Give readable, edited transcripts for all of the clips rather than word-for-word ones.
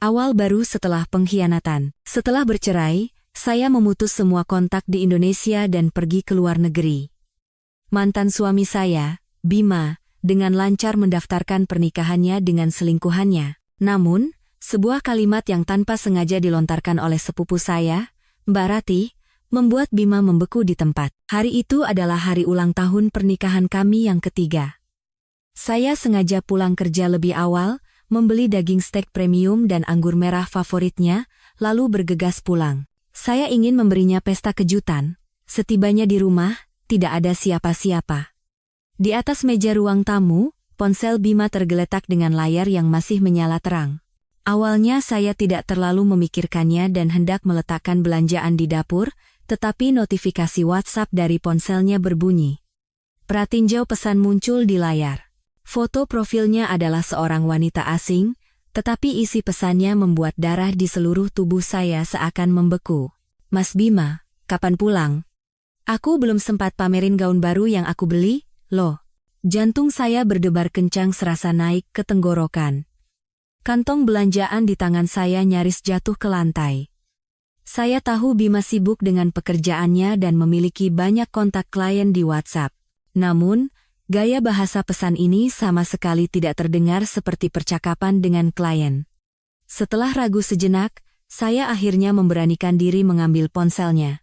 Awal baru setelah pengkhianatan. Setelah bercerai, saya memutus semua kontak di Indonesia dan pergi ke luar negeri. Mantan suami saya, Bima, dengan lancar mendaftarkan pernikahannya dengan selingkuhannya. Namun, sebuah kalimat yang tanpa sengaja dilontarkan oleh sepupu saya, Mbak Ratih, membuat Bima membeku di tempat. Hari itu adalah hari ulang tahun pernikahan kami yang ketiga. Saya sengaja pulang kerja lebih awal, membeli daging steak premium dan anggur merah favoritnya, lalu bergegas pulang. Saya ingin memberinya pesta kejutan. Setibanya di rumah, tidak ada siapa-siapa. Di atas meja ruang tamu, ponsel Bima tergeletak dengan layar yang masih menyala terang. Awalnya saya tidak terlalu memikirkannya dan hendak meletakkan belanjaan di dapur, tetapi notifikasi WhatsApp dari ponselnya berbunyi. Pratinjau pesan muncul di layar. Foto profilnya adalah seorang wanita asing, tetapi isi pesannya membuat darah di seluruh tubuh saya seakan membeku. Mas Bima, kapan pulang? Aku belum sempat pamerin gaun baru yang aku beli, loh. Jantung saya berdebar kencang serasa naik ke tenggorokan. Kantong belanjaan di tangan saya nyaris jatuh ke lantai. Saya tahu Bima sibuk dengan pekerjaannya dan memiliki banyak kontak klien di WhatsApp. Namun, gaya bahasa pesan ini sama sekali tidak terdengar seperti percakapan dengan klien. Setelah ragu sejenak, saya akhirnya memberanikan diri mengambil ponselnya.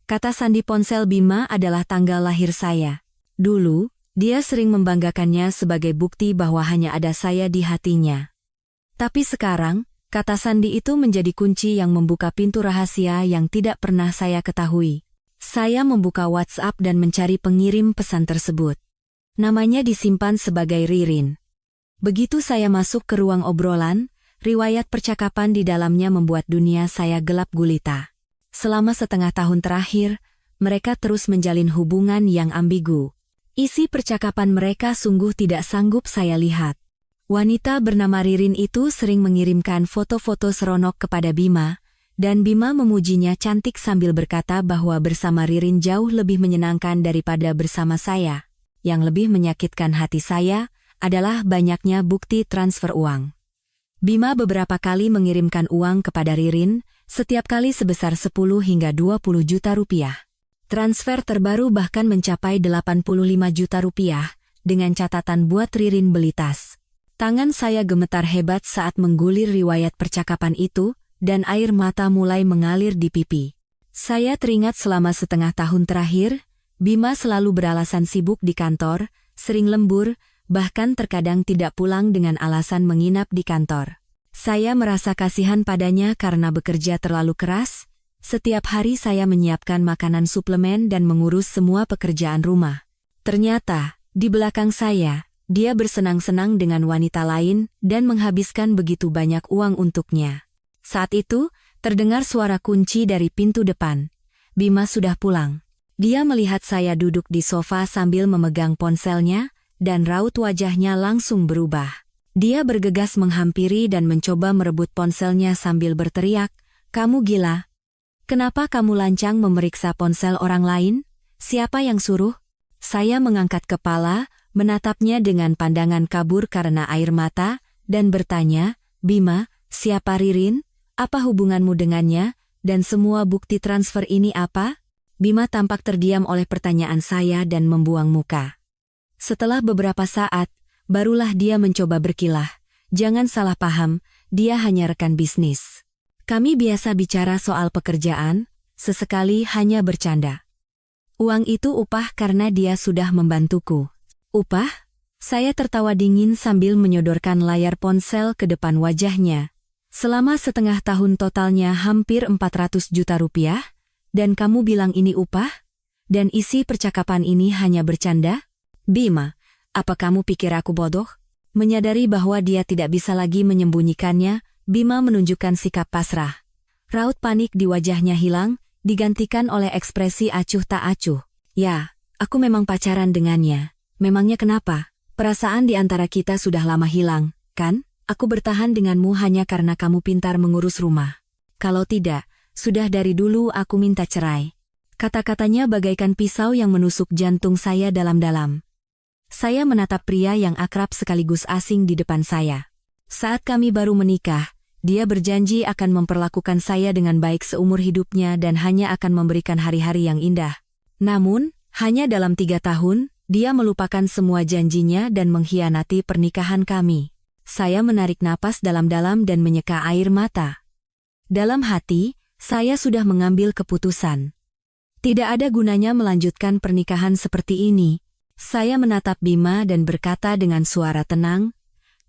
Kata sandi ponsel Bima adalah tanggal lahir saya. Dulu, dia sering membanggakannya sebagai bukti bahwa hanya ada saya di hatinya. Tapi sekarang, kata sandi itu menjadi kunci yang membuka pintu rahasia yang tidak pernah saya ketahui. Saya membuka WhatsApp dan mencari pengirim pesan tersebut. Namanya disimpan sebagai Ririn. Begitu saya masuk ke ruang obrolan, riwayat percakapan di dalamnya membuat dunia saya gelap gulita. Selama setengah tahun terakhir, mereka terus menjalin hubungan yang ambigu. Isi percakapan mereka sungguh tidak sanggup saya lihat. Wanita bernama Ririn itu sering mengirimkan foto-foto seronok kepada Bima, dan Bima memujinya cantik sambil berkata bahwa bersama Ririn jauh lebih menyenangkan daripada bersama saya. Yang lebih menyakitkan hati saya adalah banyaknya bukti transfer uang. Bima beberapa kali mengirimkan uang kepada Ririn, setiap kali sebesar 10 hingga 20 juta rupiah. Transfer terbaru bahkan mencapai 85 juta rupiah, dengan catatan buat Ririn beli tas. Tangan saya gemetar hebat saat menggulir riwayat percakapan itu, dan air mata mulai mengalir di pipi. Saya teringat selama setengah tahun terakhir, Bima selalu beralasan sibuk di kantor, sering lembur, bahkan terkadang tidak pulang dengan alasan menginap di kantor. Saya merasa kasihan padanya karena bekerja terlalu keras. Setiap hari saya menyiapkan makanan suplemen dan mengurus semua pekerjaan rumah. Ternyata, di belakang saya, dia bersenang-senang dengan wanita lain dan menghabiskan begitu banyak uang untuknya. Saat itu, terdengar suara kunci dari pintu depan. Bima sudah pulang. Dia melihat saya duduk di sofa sambil memegang ponselnya, dan raut wajahnya langsung berubah. Dia bergegas menghampiri dan mencoba merebut ponselnya sambil berteriak, "Kamu gila? Kenapa kamu lancang memeriksa ponsel orang lain? Siapa yang suruh?" Saya mengangkat kepala, menatapnya dengan pandangan kabur karena air mata, dan bertanya, "Bima, siapa Ririn? Apa hubunganmu dengannya? Dan semua bukti transfer ini apa?" Bima tampak terdiam oleh pertanyaan saya dan membuang muka. Setelah beberapa saat, barulah dia mencoba berkilah. "Jangan salah paham, dia hanya rekan bisnis. Kami biasa bicara soal pekerjaan, sesekali hanya bercanda. Uang itu upah karena dia sudah membantuku." "Upah?" Saya tertawa dingin sambil menyodorkan layar ponsel ke depan wajahnya. "Selama setengah tahun totalnya hampir 400 juta rupiah, dan kamu bilang ini upah? Dan isi percakapan ini hanya bercanda? Bima, apa kamu pikir aku bodoh?" Menyadari bahwa dia tidak bisa lagi menyembunyikannya, Bima menunjukkan sikap pasrah. Raut panik di wajahnya hilang, digantikan oleh ekspresi acuh tak acuh. "Ya, aku memang pacaran dengannya. Memangnya kenapa? Perasaan di antara kita sudah lama hilang, kan? Aku bertahan denganmu hanya karena kamu pintar mengurus rumah. Kalau tidak, sudah dari dulu aku minta cerai." Kata-katanya bagaikan pisau yang menusuk jantung saya dalam-dalam. Saya menatap pria yang akrab sekaligus asing di depan saya. Saat kami baru menikah, Dia berjanji akan memperlakukan saya dengan baik seumur hidupnya dan hanya akan memberikan hari-hari yang indah. Namun, hanya dalam 3 tahun, dia melupakan semua janjinya dan mengkhianati pernikahan kami. Saya menarik napas dalam-dalam dan menyeka air mata. Dalam hati, saya sudah mengambil keputusan. Tidak ada gunanya melanjutkan pernikahan seperti ini. Saya menatap Bima dan berkata dengan suara tenang,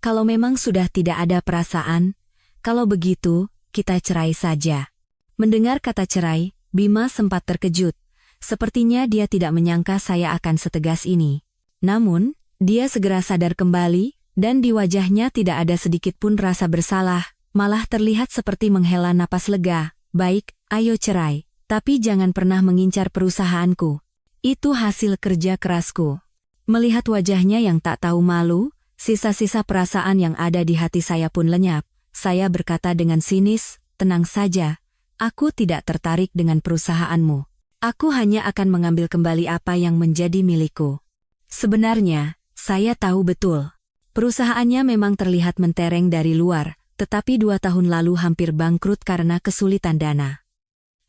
"Kalau memang sudah tidak ada perasaan, kalau begitu, kita cerai saja." Mendengar kata cerai, Bima sempat terkejut. Sepertinya dia tidak menyangka saya akan setegas ini. Namun, dia segera sadar kembali, dan di wajahnya tidak ada sedikit pun rasa bersalah, malah terlihat seperti menghela napas lega. "Baik, ayo cerai, tapi jangan pernah mengincar perusahaanku. Itu hasil kerja kerasku." Melihat wajahnya yang tak tahu malu, sisa-sisa perasaan yang ada di hati saya pun lenyap. Saya berkata dengan sinis, "Tenang saja, aku tidak tertarik dengan perusahaanmu. Aku hanya akan mengambil kembali apa yang menjadi milikku." Sebenarnya, saya tahu betul. Perusahaannya memang terlihat mentereng dari luar, tetapi 2 tahun lalu hampir bangkrut karena kesulitan dana.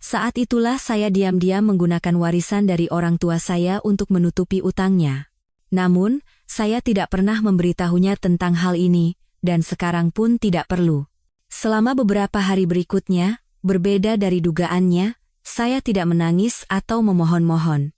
Saat itulah saya diam-diam menggunakan warisan dari orang tua saya untuk menutupi utangnya. Namun, saya tidak pernah memberitahunya tentang hal ini, dan sekarang pun tidak perlu. Selama beberapa hari berikutnya, berbeda dari dugaannya, saya tidak menangis atau memohon-mohon.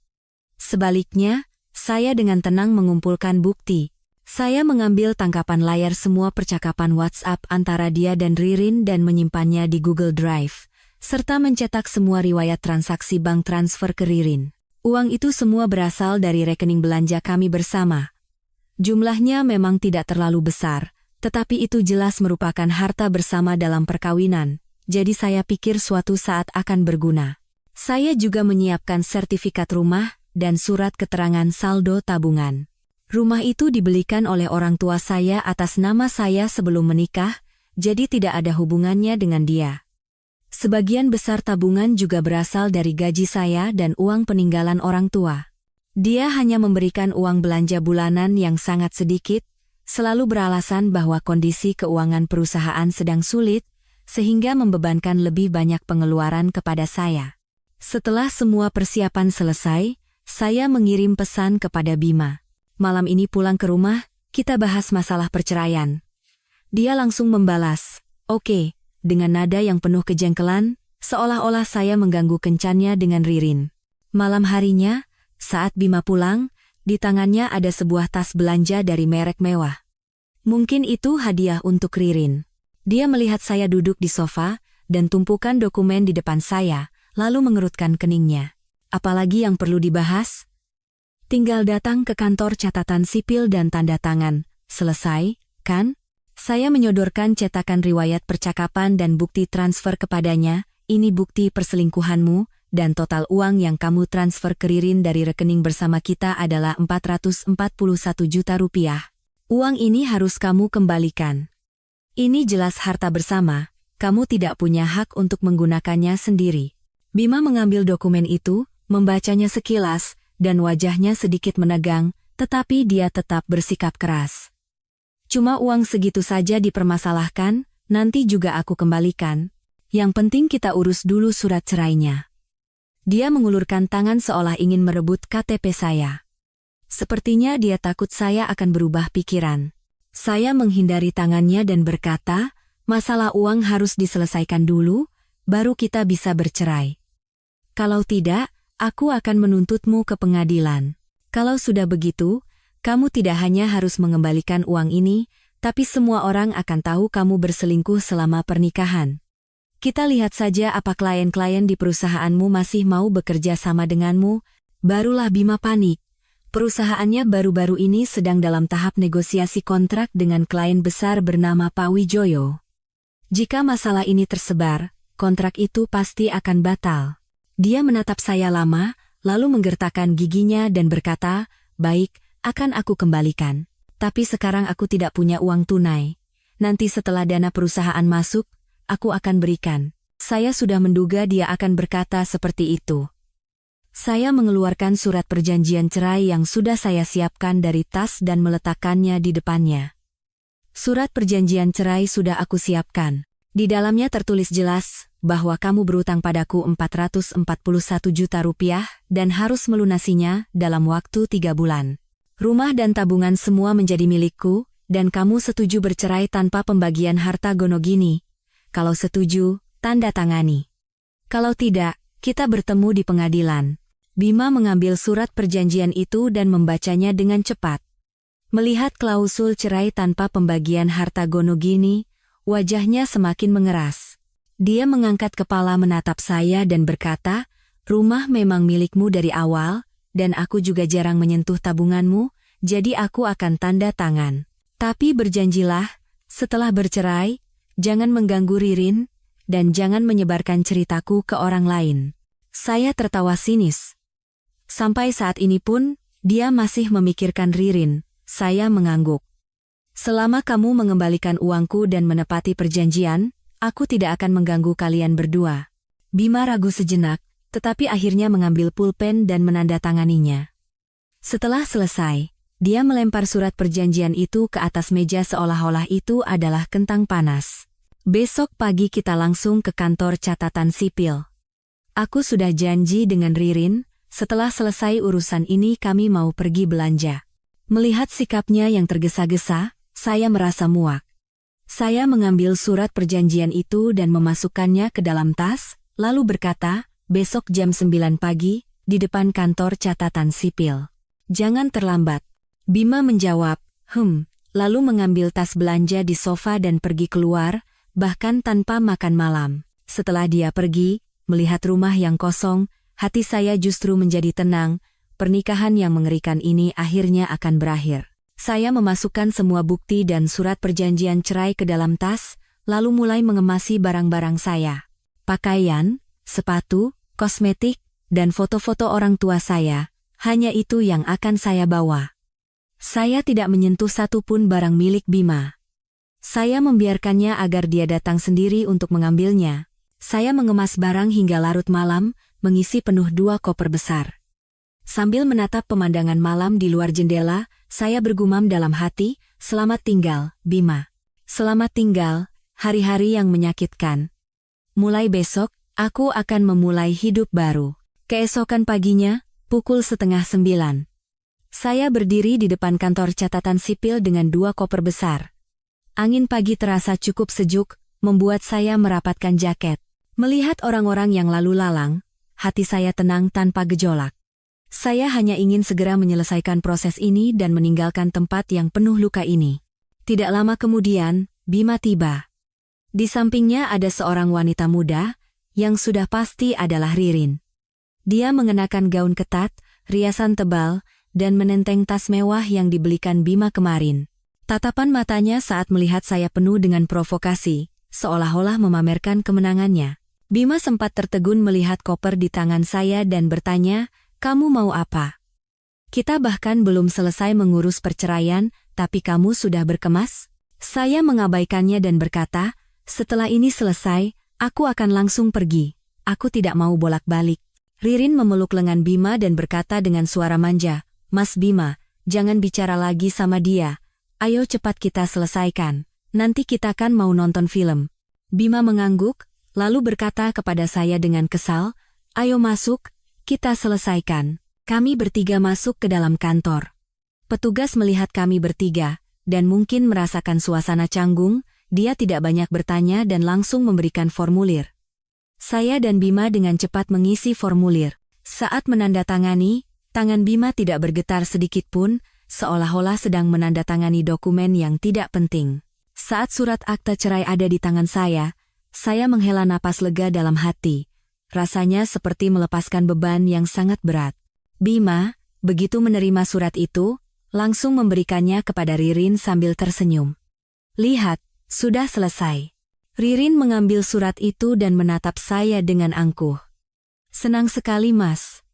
Sebaliknya, saya dengan tenang mengumpulkan bukti. Saya mengambil tangkapan layar semua percakapan WhatsApp antara dia dan Ririn dan menyimpannya di Google Drive, serta mencetak semua riwayat transaksi bank transfer ke Ririn. Uang itu semua berasal dari rekening belanja kami bersama. Jumlahnya memang tidak terlalu besar, tetapi itu jelas merupakan harta bersama dalam perkawinan. Jadi saya pikir suatu saat akan berguna. Saya juga menyiapkan sertifikat rumah dan surat keterangan saldo tabungan. Rumah itu dibelikan oleh orang tua saya atas nama saya sebelum menikah, jadi tidak ada hubungannya dengan dia. Sebagian besar tabungan juga berasal dari gaji saya dan uang peninggalan orang tua. Dia hanya memberikan uang belanja bulanan yang sangat sedikit, selalu beralasan bahwa kondisi keuangan perusahaan sedang sulit, sehingga membebankan lebih banyak pengeluaran kepada saya. Setelah semua persiapan selesai, saya mengirim pesan kepada Bima. "Malam ini pulang ke rumah, kita bahas masalah perceraian." Dia langsung membalas, "Oke," dengan nada yang penuh kejengkelan, seolah-olah saya mengganggu kencannya dengan Ririn. Malam harinya, saat Bima pulang, di tangannya ada sebuah tas belanja dari merek mewah. Mungkin itu hadiah untuk Ririn. Dia melihat saya duduk di sofa, dan tumpukan dokumen di depan saya, lalu mengerutkan keningnya. "Apalagi yang perlu dibahas? Tinggal datang ke kantor catatan sipil dan tanda tangan. Selesai, kan?" Saya menyodorkan cetakan riwayat percakapan dan bukti transfer kepadanya. "Ini bukti perselingkuhanmu, dan total uang yang kamu transfer ke Ririn dari rekening bersama kita adalah 441 juta rupiah. Uang ini harus kamu kembalikan. Ini jelas harta bersama, kamu tidak punya hak untuk menggunakannya sendiri." Bima mengambil dokumen itu, membacanya sekilas, dan wajahnya sedikit menegang, tetapi dia tetap bersikap keras. "Cuma uang segitu saja dipermasalahkan, nanti juga aku kembalikan. Yang penting kita urus dulu surat cerainya." Dia mengulurkan tangan seolah ingin merebut KTP saya. Sepertinya dia takut saya akan berubah pikiran. Saya menghindari tangannya dan berkata, "Masalah uang harus diselesaikan dulu, baru kita bisa bercerai. Kalau tidak, aku akan menuntutmu ke pengadilan. Kalau sudah begitu, kamu tidak hanya harus mengembalikan uang ini, tapi semua orang akan tahu kamu berselingkuh selama pernikahan. Kita lihat saja apa klien-klien di perusahaanmu masih mau bekerja sama denganmu." Barulah Bima panik. Perusahaannya baru-baru ini sedang dalam tahap negosiasi kontrak dengan klien besar bernama Pak Wijoyo. Jika masalah ini tersebar, kontrak itu pasti akan batal. Dia menatap saya lama, lalu menggertakkan giginya dan berkata, "Baik, akan aku kembalikan. Tapi sekarang aku tidak punya uang tunai. Nanti setelah dana perusahaan masuk, aku akan berikan." Saya sudah menduga dia akan berkata seperti itu. Saya mengeluarkan surat perjanjian cerai yang sudah saya siapkan dari tas dan meletakkannya di depannya. "Surat perjanjian cerai sudah aku siapkan. Di dalamnya tertulis jelas bahwa kamu berutang padaku 441 juta rupiah dan harus melunasinya dalam waktu 3 bulan. Rumah dan tabungan semua menjadi milikku, dan kamu setuju bercerai tanpa pembagian harta gonogini. Kalau setuju, tanda tangani. Kalau tidak, kita bertemu di pengadilan. Bima mengambil surat perjanjian itu dan membacanya dengan cepat. Melihat klausul cerai tanpa pembagian harta gonogini, wajahnya semakin mengeras. Dia mengangkat kepala menatap saya dan berkata, "Rumah memang milikmu dari awal, dan aku juga jarang menyentuh tabunganmu, jadi aku akan tanda tangan. Tapi berjanjilah, setelah bercerai, jangan mengganggu Ririn, dan jangan menyebarkan ceritaku ke orang lain." Saya tertawa sinis. Sampai saat ini pun, dia masih memikirkan Ririn. Saya mengangguk. "Selama kamu mengembalikan uangku dan menepati perjanjian, aku tidak akan mengganggu kalian berdua." Bima ragu sejenak, tetapi akhirnya mengambil pulpen dan menandatanganinya. Setelah selesai, dia melempar surat perjanjian itu ke atas meja seolah-olah itu adalah kentang panas. "Besok pagi kita langsung ke kantor catatan sipil. Aku sudah janji dengan Ririn, setelah selesai urusan ini kami mau pergi belanja." Melihat sikapnya yang tergesa-gesa, saya merasa muak. Saya mengambil surat perjanjian itu dan memasukkannya ke dalam tas, lalu berkata, "Besok jam 9 pagi, di depan kantor catatan sipil. Jangan terlambat." Bima menjawab, lalu mengambil tas belanja di sofa dan pergi keluar, bahkan tanpa makan malam. Setelah dia pergi, melihat rumah yang kosong, hati saya justru menjadi tenang. Pernikahan yang mengerikan ini akhirnya akan berakhir. Saya memasukkan semua bukti dan surat perjanjian cerai ke dalam tas, lalu mulai mengemasi barang-barang saya. Pakaian, sepatu, kosmetik, dan foto-foto orang tua saya, hanya itu yang akan saya bawa. Saya tidak menyentuh satupun barang milik Bima. Saya membiarkannya agar dia datang sendiri untuk mengambilnya. Saya mengemas barang hingga larut malam, mengisi penuh 2 koper besar. Sambil menatap pemandangan malam di luar jendela, saya bergumam dalam hati, "Selamat tinggal, Bima. Selamat tinggal, hari-hari yang menyakitkan. Mulai besok, aku akan memulai hidup baru." Keesokan paginya, pukul 8:30. Saya berdiri di depan kantor catatan sipil dengan 2 koper besar. Angin pagi terasa cukup sejuk, membuat saya merapatkan jaket. Melihat orang-orang yang lalu lalang, hati saya tenang tanpa gejolak. Saya hanya ingin segera menyelesaikan proses ini dan meninggalkan tempat yang penuh luka ini. Tidak lama kemudian, Bima tiba. Di sampingnya ada seorang wanita muda, yang sudah pasti adalah Ririn. Dia mengenakan gaun ketat, riasan tebal, dan menenteng tas mewah yang dibelikan Bima kemarin. Tatapan matanya saat melihat saya penuh dengan provokasi, seolah-olah memamerkan kemenangannya. Bima sempat tertegun melihat koper di tangan saya dan bertanya, "Kamu mau apa? Kita bahkan belum selesai mengurus perceraian, tapi kamu sudah berkemas?" Saya mengabaikannya dan berkata, "Setelah ini selesai, aku akan langsung pergi. Aku tidak mau bolak-balik." Ririn memeluk lengan Bima dan berkata dengan suara manja, "Mas Bima, jangan bicara lagi sama dia. Ayo cepat kita selesaikan. Nanti kita kan mau nonton film." Bima mengangguk, lalu berkata kepada saya dengan kesal, "Ayo masuk, kita selesaikan." Kami bertiga masuk ke dalam kantor. Petugas melihat kami bertiga, dan mungkin merasakan suasana canggung, dia tidak banyak bertanya dan langsung memberikan formulir. Saya dan Bima dengan cepat mengisi formulir. Saat menandatangani, tangan Bima tidak bergetar sedikit pun, seolah-olah sedang menandatangani dokumen yang tidak penting. Saat surat akta cerai ada di tangan saya menghela napas lega dalam hati. Rasanya seperti melepaskan beban yang sangat berat. Bima, begitu menerima surat itu, langsung memberikannya kepada Ririn sambil tersenyum. "Lihat, sudah selesai." Ririn mengambil surat itu dan menatap saya dengan angkuh. "Senang sekali, Mas.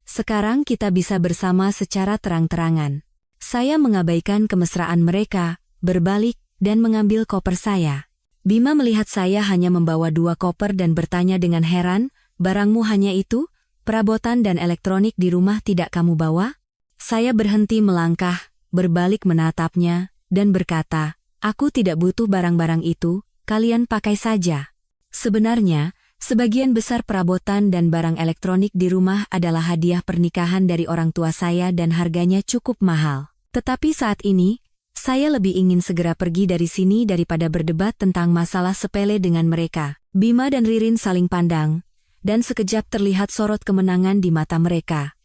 Sekarang kita bisa bersama secara terang-terangan." Saya mengabaikan kemesraan mereka, berbalik, dan mengambil koper saya. Bima melihat saya hanya membawa 2 koper dan bertanya dengan heran, "Barangmu hanya itu? Perabotan dan elektronik di rumah tidak kamu bawa?" Saya berhenti melangkah, berbalik menatapnya, dan berkata, "Aku tidak butuh barang-barang itu, kalian pakai saja. Sebenarnya, sebagian besar perabotan dan barang elektronik di rumah adalah hadiah pernikahan dari orang tua saya dan harganya cukup mahal. Tetapi saat ini, saya lebih ingin segera pergi dari sini daripada berdebat tentang masalah sepele dengan mereka. Bima dan Ririn saling pandang, dan sekejap terlihat sorot kemenangan di mata mereka.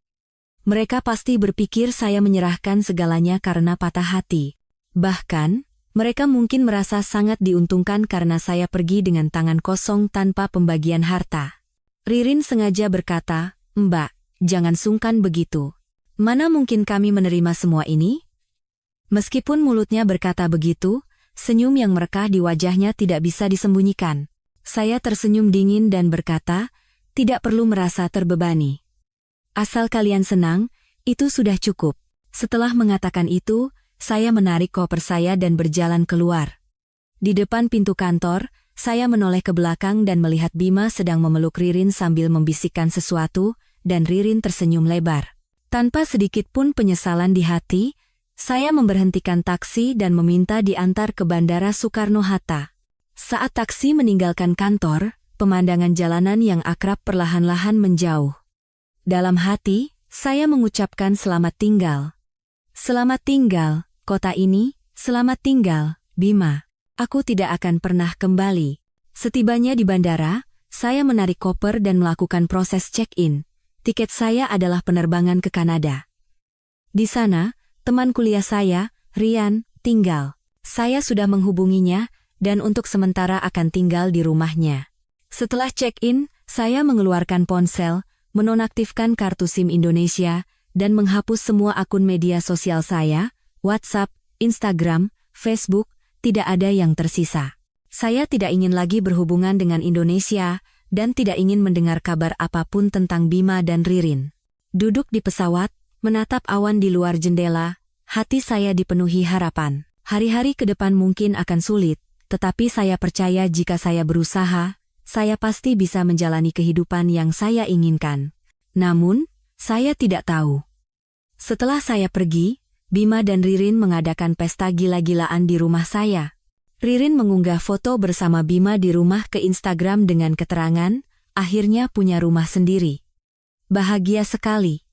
Mereka pasti berpikir saya menyerahkan segalanya karena patah hati. Bahkan, mereka mungkin merasa sangat diuntungkan karena saya pergi dengan tangan kosong tanpa pembagian harta. Ririn sengaja berkata, "Mbak, jangan sungkan begitu. Mana mungkin kami menerima semua ini?" Meskipun mulutnya berkata begitu, senyum yang merekah di wajahnya tidak bisa disembunyikan. Saya tersenyum dingin dan berkata, "Tidak perlu merasa terbebani. Asal kalian senang, itu sudah cukup." Setelah mengatakan itu, saya menarik koper saya dan berjalan keluar. Di depan pintu kantor, saya menoleh ke belakang dan melihat Bima sedang memeluk Ririn sambil membisikkan sesuatu, dan Ririn tersenyum lebar. Tanpa sedikit pun penyesalan di hati, saya memberhentikan taksi dan meminta diantar ke Bandara Soekarno-Hatta. Saat taksi meninggalkan kantor, pemandangan jalanan yang akrab perlahan-lahan menjauh. Dalam hati, saya mengucapkan selamat tinggal. Selamat tinggal, kota ini, selamat tinggal, Bima. Aku tidak akan pernah kembali. Setibanya di bandara, saya menarik koper dan melakukan proses check-in. Tiket saya adalah penerbangan ke Kanada. Di sana, teman kuliah saya, Rian, tinggal. Saya sudah menghubunginya, dan untuk sementara akan tinggal di rumahnya. Setelah check-in, saya mengeluarkan ponsel, menonaktifkan kartu SIM Indonesia, dan menghapus semua akun media sosial saya, WhatsApp, Instagram, Facebook, tidak ada yang tersisa. Saya tidak ingin lagi berhubungan dengan Indonesia, dan tidak ingin mendengar kabar apapun tentang Bima dan Ririn. Duduk di pesawat, menatap awan di luar jendela, hati saya dipenuhi harapan. Hari-hari ke depan mungkin akan sulit, tetapi saya percaya jika saya berusaha, saya pasti bisa menjalani kehidupan yang saya inginkan. Namun, saya tidak tahu. Setelah saya pergi, Bima dan Ririn mengadakan pesta gila-gilaan di rumah saya. Ririn mengunggah foto bersama Bima di rumah ke Instagram dengan keterangan, akhirnya punya rumah sendiri. Bahagia sekali.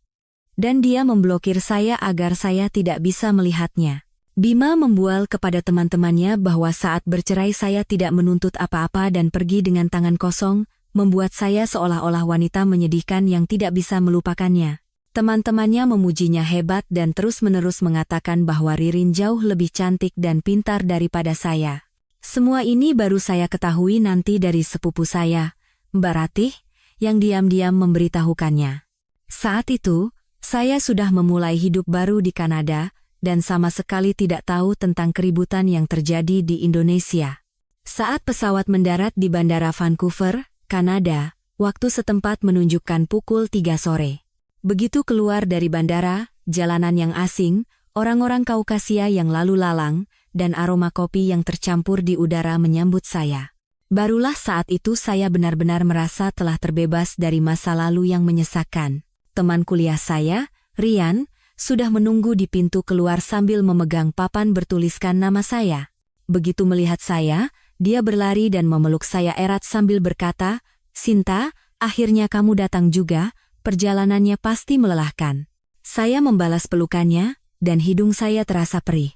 Dan dia memblokir saya agar saya tidak bisa melihatnya. Bima membual kepada teman-temannya bahwa saat bercerai saya tidak menuntut apa-apa dan pergi dengan tangan kosong, membuat saya seolah-olah wanita menyedihkan yang tidak bisa melupakannya. Teman-temannya memujinya hebat dan terus-menerus mengatakan bahwa Ririn jauh lebih cantik dan pintar daripada saya. Semua ini baru saya ketahui nanti dari sepupu saya, Mbak Ratih, yang diam-diam memberitahukannya. Saat itu, saya sudah memulai hidup baru di Kanada, dan sama sekali tidak tahu tentang keributan yang terjadi di Indonesia. Saat pesawat mendarat di Bandara Vancouver, Kanada, waktu setempat menunjukkan pukul 3 sore. Begitu keluar dari bandara, jalanan yang asing, orang-orang Kaukasia yang lalu lalang, dan aroma kopi yang tercampur di udara menyambut saya. Barulah saat itu saya benar-benar merasa telah terbebas dari masa lalu yang menyesakan. Teman kuliah saya, Rian, sudah menunggu di pintu keluar sambil memegang papan bertuliskan nama saya. Begitu melihat saya, dia berlari dan memeluk saya erat sambil berkata, "Sinta, akhirnya kamu datang juga, perjalanannya pasti melelahkan." Saya membalas pelukannya, dan hidung saya terasa perih.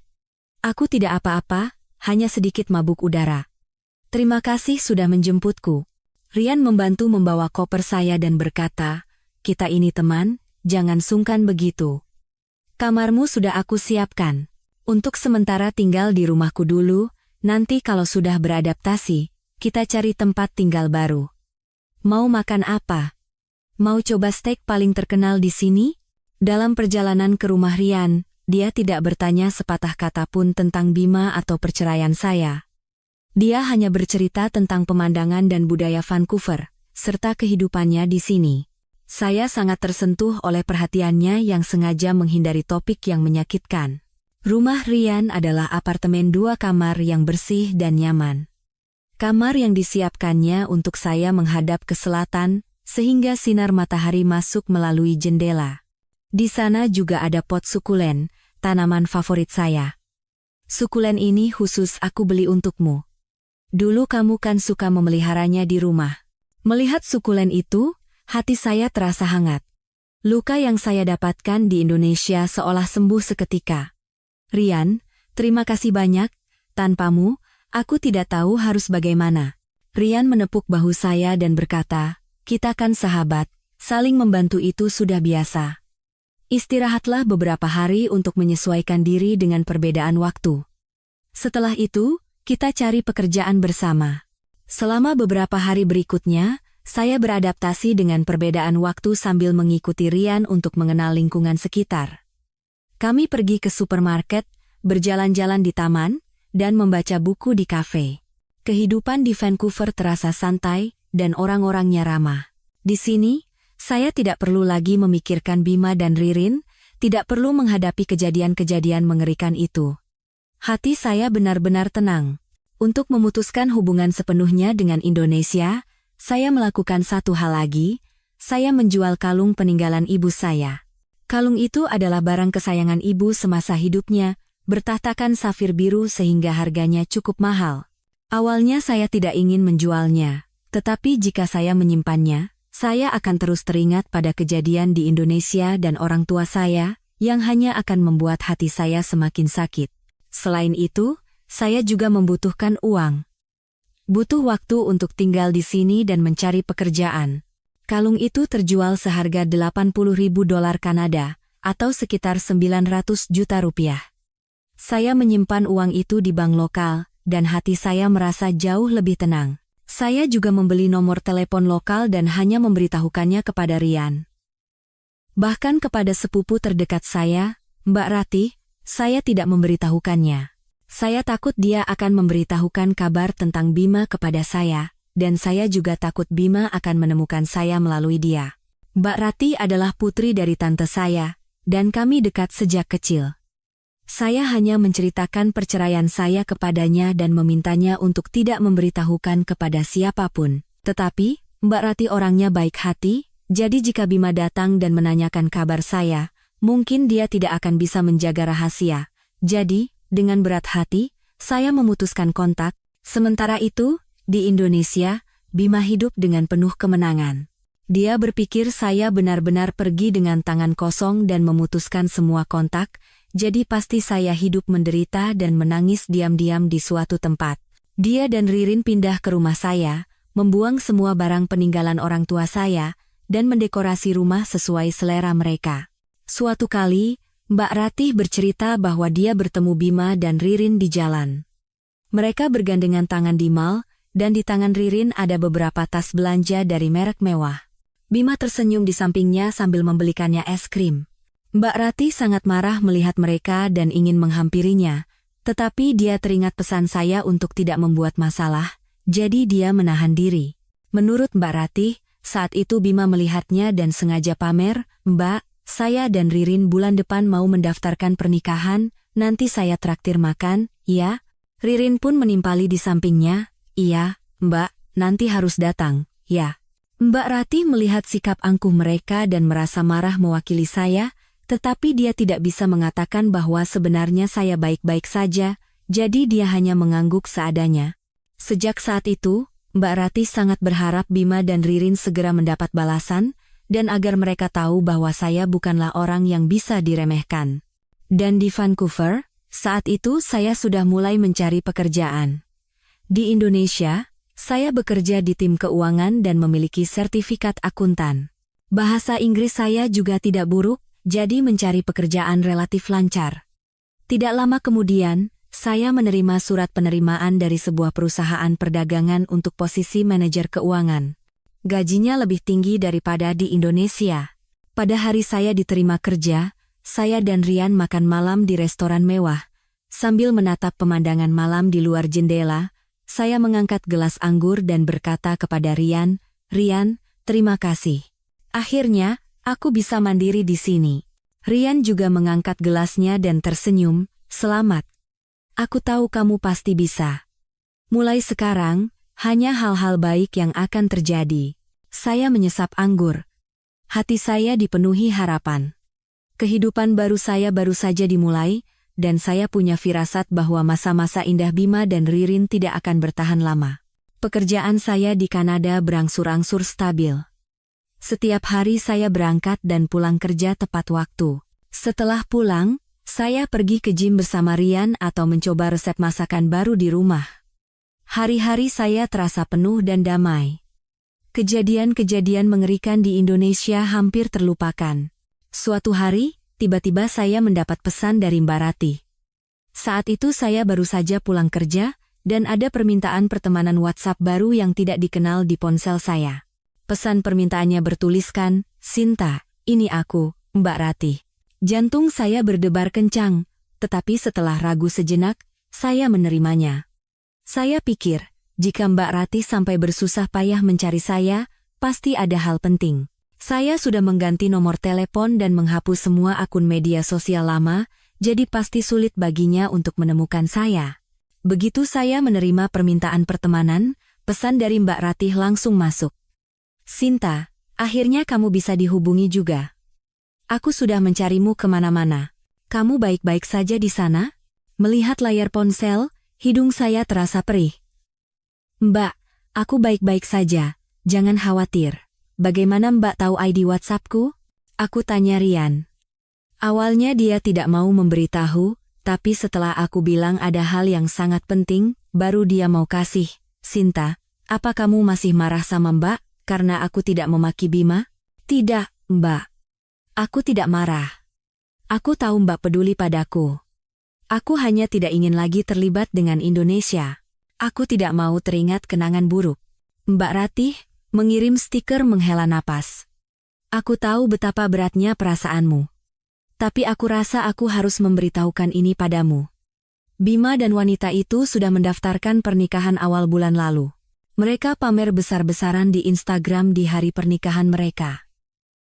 "Aku tidak apa-apa, hanya sedikit mabuk udara. Terima kasih sudah menjemputku." Rian membantu membawa koper saya dan berkata, "Kita ini teman, jangan sungkan begitu. Kamarmu sudah aku siapkan. Untuk sementara tinggal di rumahku dulu, nanti kalau sudah beradaptasi, kita cari tempat tinggal baru. Mau makan apa? Mau coba steak paling terkenal di sini?" Dalam perjalanan ke rumah Rian, dia tidak bertanya sepatah kata pun tentang Bima atau perceraian saya. Dia hanya bercerita tentang pemandangan dan budaya Vancouver, serta kehidupannya di sini. Saya sangat tersentuh oleh perhatiannya yang sengaja menghindari topik yang menyakitkan. Rumah Rian adalah apartemen 2 kamar yang bersih dan nyaman. Kamar yang disiapkannya untuk saya menghadap ke selatan, sehingga sinar matahari masuk melalui jendela. Di sana juga ada pot sukulen, tanaman favorit saya. "Sukulen ini khusus aku beli untukmu. Dulu kamu kan suka memeliharanya di rumah. Melihat sukulen itu, hati saya terasa hangat. Luka yang saya dapatkan di Indonesia seolah sembuh seketika. Rian, terima kasih banyak. Tanpamu, aku tidak tahu harus bagaimana. Rian menepuk bahu saya dan berkata, kita kan sahabat, saling membantu itu sudah biasa. Istirahatlah beberapa hari untuk menyesuaikan diri dengan perbedaan waktu. Setelah itu, kita cari pekerjaan bersama. Selama beberapa hari berikutnya, saya beradaptasi dengan perbedaan waktu sambil mengikuti Rian untuk mengenal lingkungan sekitar. Kami pergi ke supermarket, berjalan-jalan di taman, dan membaca buku di kafe. Kehidupan di Vancouver terasa santai, dan orang-orangnya ramah. Di sini, saya tidak perlu lagi memikirkan Bima dan Ririn, tidak perlu menghadapi kejadian-kejadian mengerikan itu. Hati saya benar-benar tenang. Untuk memutuskan hubungan sepenuhnya dengan Indonesia, saya melakukan satu hal lagi, saya menjual kalung peninggalan ibu saya. Kalung itu adalah barang kesayangan ibu semasa hidupnya, bertahtakan safir biru sehingga harganya cukup mahal. Awalnya saya tidak ingin menjualnya, tetapi jika saya menyimpannya, saya akan terus teringat pada kejadian di Indonesia dan orang tua saya, yang hanya akan membuat hati saya semakin sakit. Selain itu, saya juga membutuhkan uang. Butuh waktu untuk tinggal di sini dan mencari pekerjaan. Kalung itu terjual seharga $80.000 Kanada, atau sekitar 900 juta rupiah. Saya menyimpan uang itu di bank lokal, dan hati saya merasa jauh lebih tenang. Saya juga membeli nomor telepon lokal dan hanya memberitahukannya kepada Rian. Bahkan kepada sepupu terdekat saya, Mbak Ratih, saya tidak memberitahukannya. Saya takut dia akan memberitahukan kabar tentang Bima kepada saya, dan saya juga takut Bima akan menemukan saya melalui dia. Mbak Ratih adalah putri dari tante saya, dan kami dekat sejak kecil. Saya hanya menceritakan perceraian saya kepadanya dan memintanya untuk tidak memberitahukan kepada siapapun. Tetapi, Mbak Ratih orangnya baik hati, jadi jika Bima datang dan menanyakan kabar saya, mungkin dia tidak akan bisa menjaga rahasia. Jadi, dengan berat hati, saya memutuskan kontak. Sementara itu, di Indonesia, Bima hidup dengan penuh kemenangan. Dia berpikir saya benar-benar pergi dengan tangan kosong dan memutuskan semua kontak, jadi pasti saya hidup menderita dan menangis diam-diam di suatu tempat. Dia dan Ririn pindah ke rumah saya, membuang semua barang peninggalan orang tua saya, dan mendekorasi rumah sesuai selera mereka. Suatu kali, Mbak Ratih bercerita bahwa dia bertemu Bima dan Ririn di jalan. Mereka bergandengan tangan di mall, dan di tangan Ririn ada beberapa tas belanja dari merek mewah. Bima tersenyum di sampingnya sambil membelikannya es krim. Mbak Ratih sangat marah melihat mereka dan ingin menghampirinya, tetapi dia teringat pesan saya untuk tidak membuat masalah, jadi dia menahan diri. Menurut Mbak Ratih, saat itu Bima melihatnya dan sengaja pamer, "Mbak, saya dan Ririn bulan depan mau mendaftarkan pernikahan, nanti saya traktir makan, ya?" Ririn pun menimpali di sampingnya, "Iya, Mbak, nanti harus datang, ya." Mbak Ratih melihat sikap angkuh mereka dan merasa marah mewakili saya, tetapi dia tidak bisa mengatakan bahwa sebenarnya saya baik-baik saja, jadi dia hanya mengangguk seadanya. Sejak saat itu, Mbak Ratih sangat berharap Bima dan Ririn segera mendapat balasan, dan agar mereka tahu bahwa saya bukanlah orang yang bisa diremehkan. Dan di Vancouver, saat itu saya sudah mulai mencari pekerjaan. Di Indonesia, saya bekerja di tim keuangan dan memiliki sertifikat akuntan. Bahasa Inggris saya juga tidak buruk, jadi mencari pekerjaan relatif lancar. Tidak lama kemudian, saya menerima surat penerimaan dari sebuah perusahaan perdagangan untuk posisi manajer keuangan. Gajinya lebih tinggi daripada di Indonesia. Pada hari saya diterima kerja, saya dan Rian makan malam di restoran mewah. Sambil menatap pemandangan malam di luar jendela, saya mengangkat gelas anggur dan berkata kepada Rian, "Rian, terima kasih. Akhirnya, aku bisa mandiri di sini." Rian juga mengangkat gelasnya dan tersenyum, "Selamat. Aku tahu kamu pasti bisa. Mulai sekarang, hanya hal-hal baik yang akan terjadi." Saya menyesap anggur. Hati saya dipenuhi harapan. Kehidupan baru saya baru saja dimulai, dan saya punya firasat bahwa masa-masa indah Bima dan Ririn tidak akan bertahan lama. Pekerjaan saya di Kanada berangsur-angsur stabil. Setiap hari saya berangkat dan pulang kerja tepat waktu. Setelah pulang, saya pergi ke gym bersama Rian atau mencoba resep masakan baru di rumah. Hari-hari saya terasa penuh dan damai. Kejadian-kejadian mengerikan di Indonesia hampir terlupakan. Suatu hari, tiba-tiba saya mendapat pesan dari Mbak Ratih. Saat itu saya baru saja pulang kerja, dan ada permintaan pertemanan WhatsApp baru yang tidak dikenal di ponsel saya. Pesan permintaannya bertuliskan, "Sinta, ini aku, Mbak Ratih." Jantung saya berdebar kencang, tetapi setelah ragu sejenak, saya menerimanya. Saya pikir, jika Mbak Ratih sampai bersusah payah mencari saya, pasti ada hal penting. Saya sudah mengganti nomor telepon dan menghapus semua akun media sosial lama, jadi pasti sulit baginya untuk menemukan saya. Begitu saya menerima permintaan pertemanan, pesan dari Mbak Ratih langsung masuk. "Sinta, akhirnya kamu bisa dihubungi juga. Aku sudah mencarimu kemana-mana. Kamu baik-baik saja di sana?" Melihat layar ponsel, hidung saya terasa perih. "Mbak, aku baik-baik saja, jangan khawatir. Bagaimana Mbak tahu ID WhatsAppku?" Aku tanya Rian. Awalnya dia tidak mau memberitahu, tapi setelah aku bilang ada hal yang sangat penting, baru dia mau kasih. "Sinta, apa kamu masih marah sama Mbak karena aku tidak memaki Bima?" "Tidak, Mbak. Aku tidak marah. Aku tahu Mbak peduli padaku. Aku hanya tidak ingin lagi terlibat dengan Indonesia. Aku tidak mau teringat kenangan buruk." Mbak Ratih mengirim stiker menghela napas. "Aku tahu betapa beratnya perasaanmu. Tapi aku rasa aku harus memberitahukan ini padamu. Bima dan wanita itu sudah mendaftarkan pernikahan awal bulan lalu. Mereka pamer besar-besaran di Instagram di hari pernikahan mereka.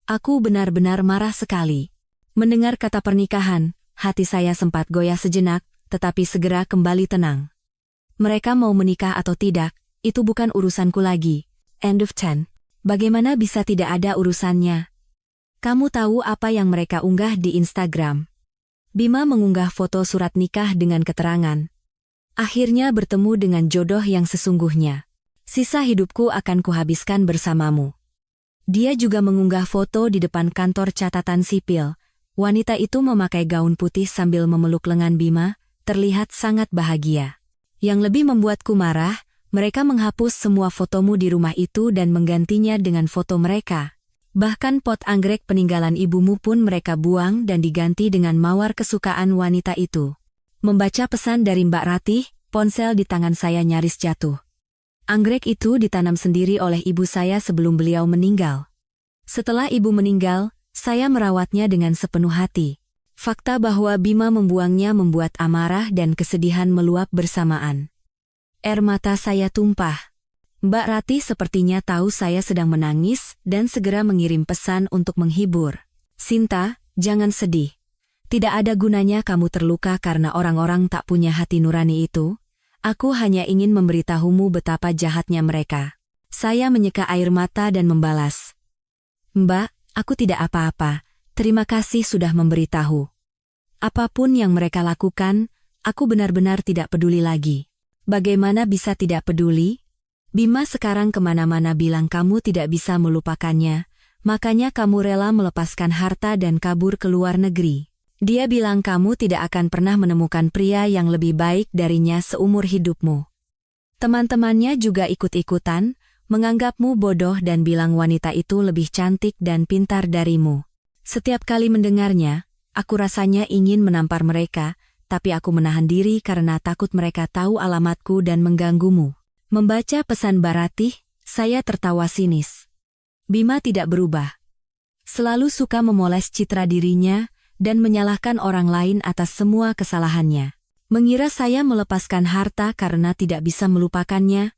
Aku benar-benar marah sekali. Mendengar kata pernikahan, hati saya sempat goyah sejenak, tetapi segera kembali tenang. Mereka mau menikah atau tidak, itu bukan urusanku lagi. End of 10. Bagaimana bisa tidak ada urusannya? Kamu tahu apa yang mereka unggah di Instagram? Bima mengunggah foto surat nikah dengan keterangan, "Akhirnya bertemu dengan jodoh yang sesungguhnya. Sisa hidupku akan kuhabiskan bersamamu." Dia juga mengunggah foto di depan kantor catatan sipil. Wanita itu memakai gaun putih sambil memeluk lengan Bima, terlihat sangat bahagia. Yang lebih membuatku marah, mereka menghapus semua fotomu di rumah itu dan menggantinya dengan foto mereka. Bahkan pot anggrek peninggalan ibumu pun mereka buang dan diganti dengan mawar kesukaan wanita itu. Membaca pesan dari Mbak Ratih, ponsel di tangan saya nyaris jatuh. Anggrek itu ditanam sendiri oleh ibu saya sebelum beliau meninggal. Setelah ibu meninggal, saya merawatnya dengan sepenuh hati. Fakta bahwa Bima membuangnya membuat amarah dan kesedihan meluap bersamaan. Air mata saya tumpah. Mbak Ratih sepertinya tahu saya sedang menangis dan segera mengirim pesan untuk menghibur. "Sinta, jangan sedih. Tidak ada gunanya kamu terluka karena orang-orang tak punya hati nurani itu. Aku hanya ingin memberitahumu betapa jahatnya mereka." Saya menyeka air mata dan membalas, "Mbak, aku tidak apa-apa. Terima kasih sudah memberitahu. Apapun yang mereka lakukan, aku benar-benar tidak peduli lagi." "Bagaimana bisa tidak peduli? Bima sekarang kemana-mana bilang kamu tidak bisa melupakannya, makanya kamu rela melepaskan harta dan kabur ke luar negeri. Dia bilang kamu tidak akan pernah menemukan pria yang lebih baik darinya seumur hidupmu. Teman-temannya juga ikut-ikutan, menganggapmu bodoh dan bilang wanita itu lebih cantik dan pintar darimu. Setiap kali mendengarnya, aku rasanya ingin menampar mereka, tapi aku menahan diri karena takut mereka tahu alamatku dan mengganggumu." Membaca pesan Mbak Ratih, saya tertawa sinis. Bima tidak berubah. Selalu suka memoles citra dirinya dan menyalahkan orang lain atas semua kesalahannya. Mengira saya melepaskan harta karena tidak bisa melupakannya.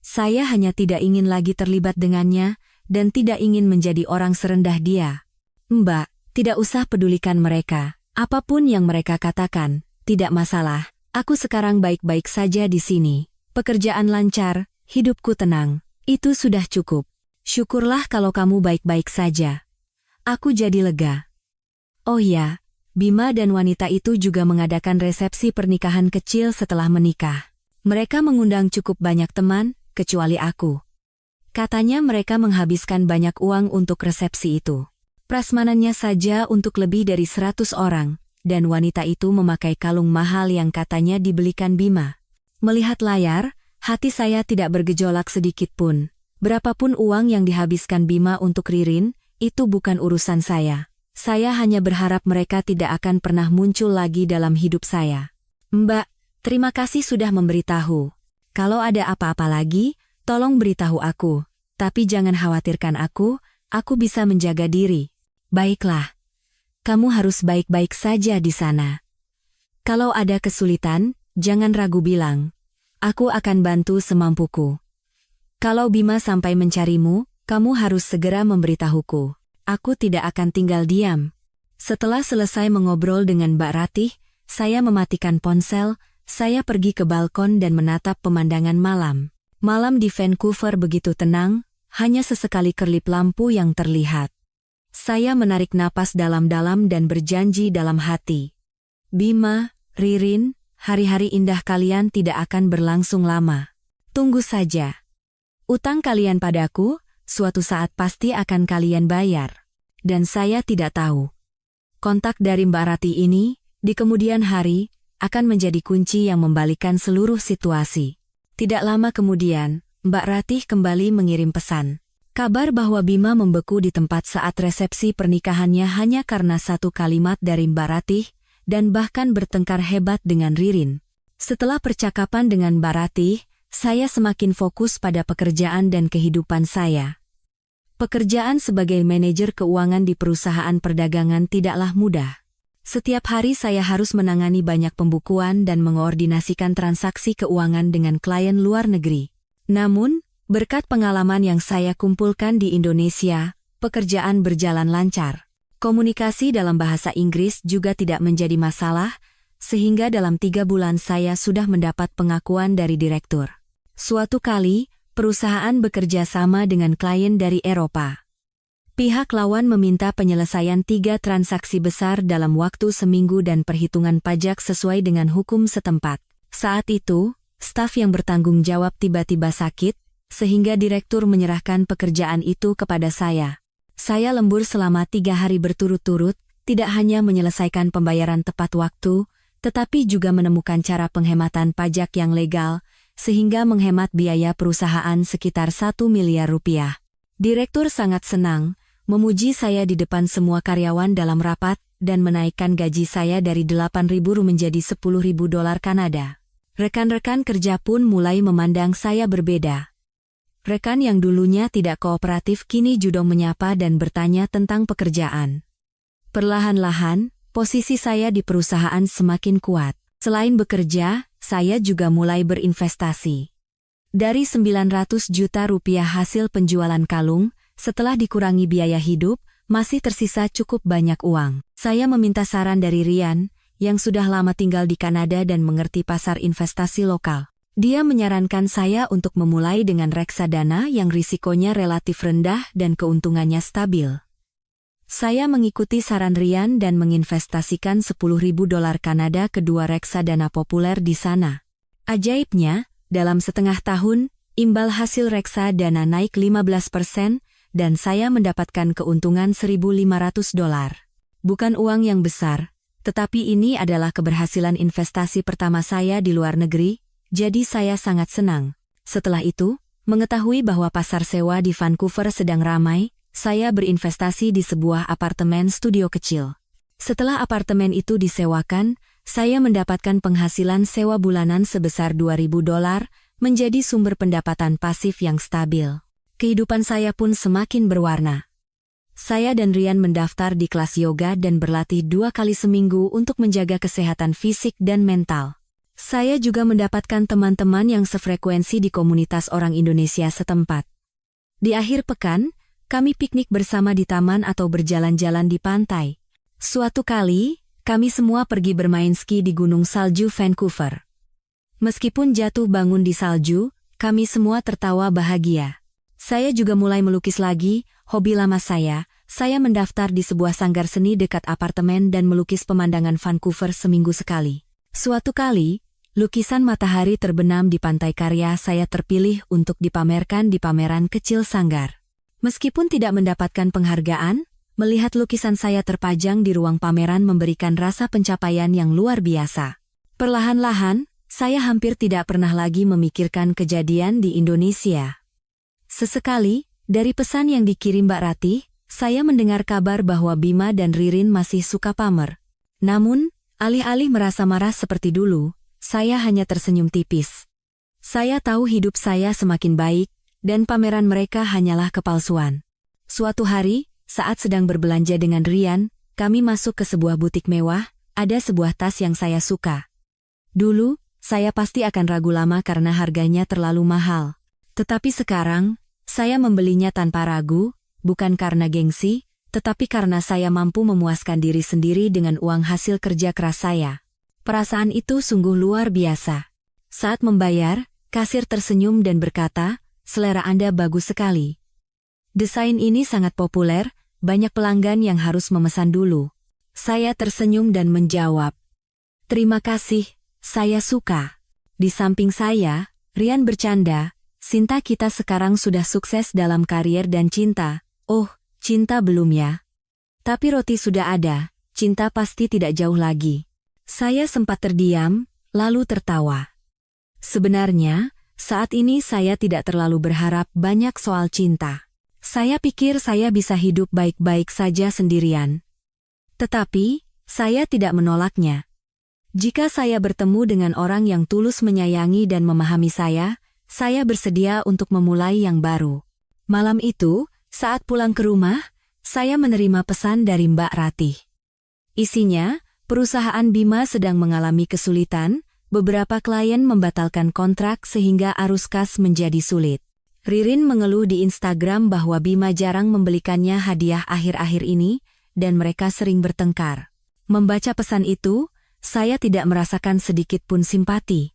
Saya hanya tidak ingin lagi terlibat dengannya dan tidak ingin menjadi orang serendah dia. "Mbak, tidak usah pedulikan mereka. Apapun yang mereka katakan, tidak masalah. Aku sekarang baik-baik saja di sini. Pekerjaan lancar, hidupku tenang. Itu sudah cukup. Syukurlah kalau kamu baik-baik saja." Aku jadi lega. "Oh ya, Bima dan wanita itu juga mengadakan resepsi pernikahan kecil setelah menikah. Mereka mengundang cukup banyak teman, kecuali aku. Katanya mereka menghabiskan banyak uang untuk resepsi itu. Prasmanannya saja untuk lebih dari 100 orang, dan wanita itu memakai kalung mahal yang katanya dibelikan Bima. Melihat layar, hati saya tidak bergejolak sedikit pun. Berapapun uang yang dihabiskan Bima untuk Ririn, itu bukan urusan saya. Saya hanya berharap mereka tidak akan pernah muncul lagi dalam hidup saya. Mbak, terima kasih sudah memberitahu. Kalau ada apa-apa lagi, tolong beritahu aku. Tapi jangan khawatirkan aku bisa menjaga diri. Baiklah. Kamu harus baik-baik saja di sana. Kalau ada kesulitan, jangan ragu bilang. Aku akan bantu semampuku. Kalau Bima sampai mencarimu, kamu harus segera memberitahuku. Aku tidak akan tinggal diam. Setelah selesai mengobrol dengan Mbak Ratih, saya mematikan ponsel, saya pergi ke balkon dan menatap pemandangan malam. Malam di Vancouver begitu tenang, hanya sesekali kerlip lampu yang terlihat. Saya menarik napas dalam-dalam dan berjanji dalam hati. Bima, Ririn, hari-hari indah kalian tidak akan berlangsung lama. Tunggu saja. Utang kalian padaku, suatu saat pasti akan kalian bayar. Dan saya tidak tahu. Kontak dari Mbak Ratih ini, di kemudian hari, akan menjadi kunci yang membalikkan seluruh situasi. Tidak lama kemudian, Mbak Ratih kembali mengirim pesan. Kabar bahwa Bima membeku di tempat saat resepsi pernikahannya hanya karena satu kalimat dari Mbak Ratih, dan bahkan bertengkar hebat dengan Ririn. Setelah percakapan dengan Mbak Ratih, saya semakin fokus pada pekerjaan dan kehidupan saya. Pekerjaan sebagai manajer keuangan di perusahaan perdagangan tidaklah mudah. Setiap hari saya harus menangani banyak pembukuan dan mengoordinasikan transaksi keuangan dengan klien luar negeri. Namun, berkat pengalaman yang saya kumpulkan di Indonesia, pekerjaan berjalan lancar. Komunikasi dalam bahasa Inggris juga tidak menjadi masalah, sehingga dalam 3 bulan saya sudah mendapat pengakuan dari direktur. Suatu kali, perusahaan bekerja sama dengan klien dari Eropa. Pihak lawan meminta penyelesaian 3 transaksi besar dalam waktu seminggu dan perhitungan pajak sesuai dengan hukum setempat. Saat itu, staf yang bertanggung jawab tiba-tiba sakit, sehingga direktur menyerahkan pekerjaan itu kepada saya. Saya lembur selama 3 hari berturut-turut, tidak hanya menyelesaikan pembayaran tepat waktu, tetapi juga menemukan cara penghematan pajak yang legal, sehingga menghemat biaya perusahaan sekitar 1 miliar rupiah. Direktur sangat senang, memuji saya di depan semua karyawan dalam rapat, dan menaikkan gaji saya dari 8.000 menjadi 10.000 dolar Kanada. Rekan-rekan kerja pun mulai memandang saya berbeda. Rekan yang dulunya tidak kooperatif kini judong menyapa dan bertanya tentang pekerjaan. Perlahan-lahan, posisi saya di perusahaan semakin kuat. Selain bekerja, saya juga mulai berinvestasi. Dari 900 juta rupiah hasil penjualan kalung, setelah dikurangi biaya hidup, masih tersisa cukup banyak uang. Saya meminta saran dari Rian, yang sudah lama tinggal di Kanada dan mengerti pasar investasi lokal. Dia menyarankan saya untuk memulai dengan reksadana yang risikonya relatif rendah dan keuntungannya stabil. Saya mengikuti saran Rian dan menginvestasikan 10.000 dolar Kanada ke 2 reksadana populer di sana. Ajaibnya, dalam setengah tahun, imbal hasil reksadana naik 15% dan saya mendapatkan keuntungan 1.500 dolar. Bukan uang yang besar, tetapi ini adalah keberhasilan investasi pertama saya di luar negeri, jadi saya sangat senang. Setelah itu, mengetahui bahwa pasar sewa di Vancouver sedang ramai, saya berinvestasi di sebuah apartemen studio kecil. Setelah apartemen itu disewakan, saya mendapatkan penghasilan sewa bulanan sebesar 2.000 dolar, menjadi sumber pendapatan pasif yang stabil. Kehidupan saya pun semakin berwarna. Saya dan Rian mendaftar di kelas yoga dan berlatih 2 kali seminggu untuk menjaga kesehatan fisik dan mental. Saya juga mendapatkan teman-teman yang sefrekuensi di komunitas orang Indonesia setempat. Di akhir pekan, kami piknik bersama di taman atau berjalan-jalan di pantai. Suatu kali, kami semua pergi bermain ski di Gunung Salju Vancouver. Meskipun jatuh bangun di salju, kami semua tertawa bahagia. Saya juga mulai melukis lagi, hobi lama saya, saya mendaftar di sebuah sanggar seni dekat apartemen dan melukis pemandangan Vancouver seminggu sekali. Suatu kali, lukisan matahari terbenam di pantai karya saya terpilih untuk dipamerkan di pameran kecil sanggar. Meskipun tidak mendapatkan penghargaan, melihat lukisan saya terpajang di ruang pameran memberikan rasa pencapaian yang luar biasa. Perlahan-lahan, saya hampir tidak pernah lagi memikirkan kejadian di Indonesia. Sesekali, dari pesan yang dikirim Mbak Ratih, saya mendengar kabar bahwa Bima dan Ririn masih suka pamer. Namun, alih-alih merasa marah seperti dulu, saya hanya tersenyum tipis. Saya tahu hidup saya semakin baik, dan pameran mereka hanyalah kepalsuan. Suatu hari, saat sedang berbelanja dengan Rian, kami masuk ke sebuah butik mewah, ada sebuah tas yang saya suka. Dulu, saya pasti akan ragu lama karena harganya terlalu mahal. Tetapi sekarang, saya membelinya tanpa ragu, bukan karena gengsi, tetapi karena saya mampu memuaskan diri sendiri dengan uang hasil kerja keras saya. Perasaan itu sungguh luar biasa. Saat membayar, kasir tersenyum dan berkata, "Selera Anda bagus sekali. Desain ini sangat populer, banyak pelanggan yang harus memesan dulu." Saya tersenyum dan menjawab, "Terima kasih, saya suka." Di samping saya, Rian bercanda, "Sinta kita sekarang sudah sukses dalam karier dan cinta." "Oh, cinta belum ya? Tapi roti sudah ada, cinta pasti tidak jauh lagi." Saya sempat terdiam, lalu tertawa. Sebenarnya, saat ini saya tidak terlalu berharap banyak soal cinta. Saya pikir saya bisa hidup baik-baik saja sendirian. Tetapi, saya tidak menolaknya. Jika saya bertemu dengan orang yang tulus menyayangi dan memahami saya bersedia untuk memulai yang baru. Malam itu, saat pulang ke rumah, saya menerima pesan dari Mbak Ratih. Isinya, perusahaan Bima sedang mengalami kesulitan, beberapa klien membatalkan kontrak sehingga arus kas menjadi sulit. Ririn mengeluh di Instagram bahwa Bima jarang membelikannya hadiah akhir-akhir ini, dan mereka sering bertengkar. Membaca pesan itu, saya tidak merasakan sedikit pun simpati.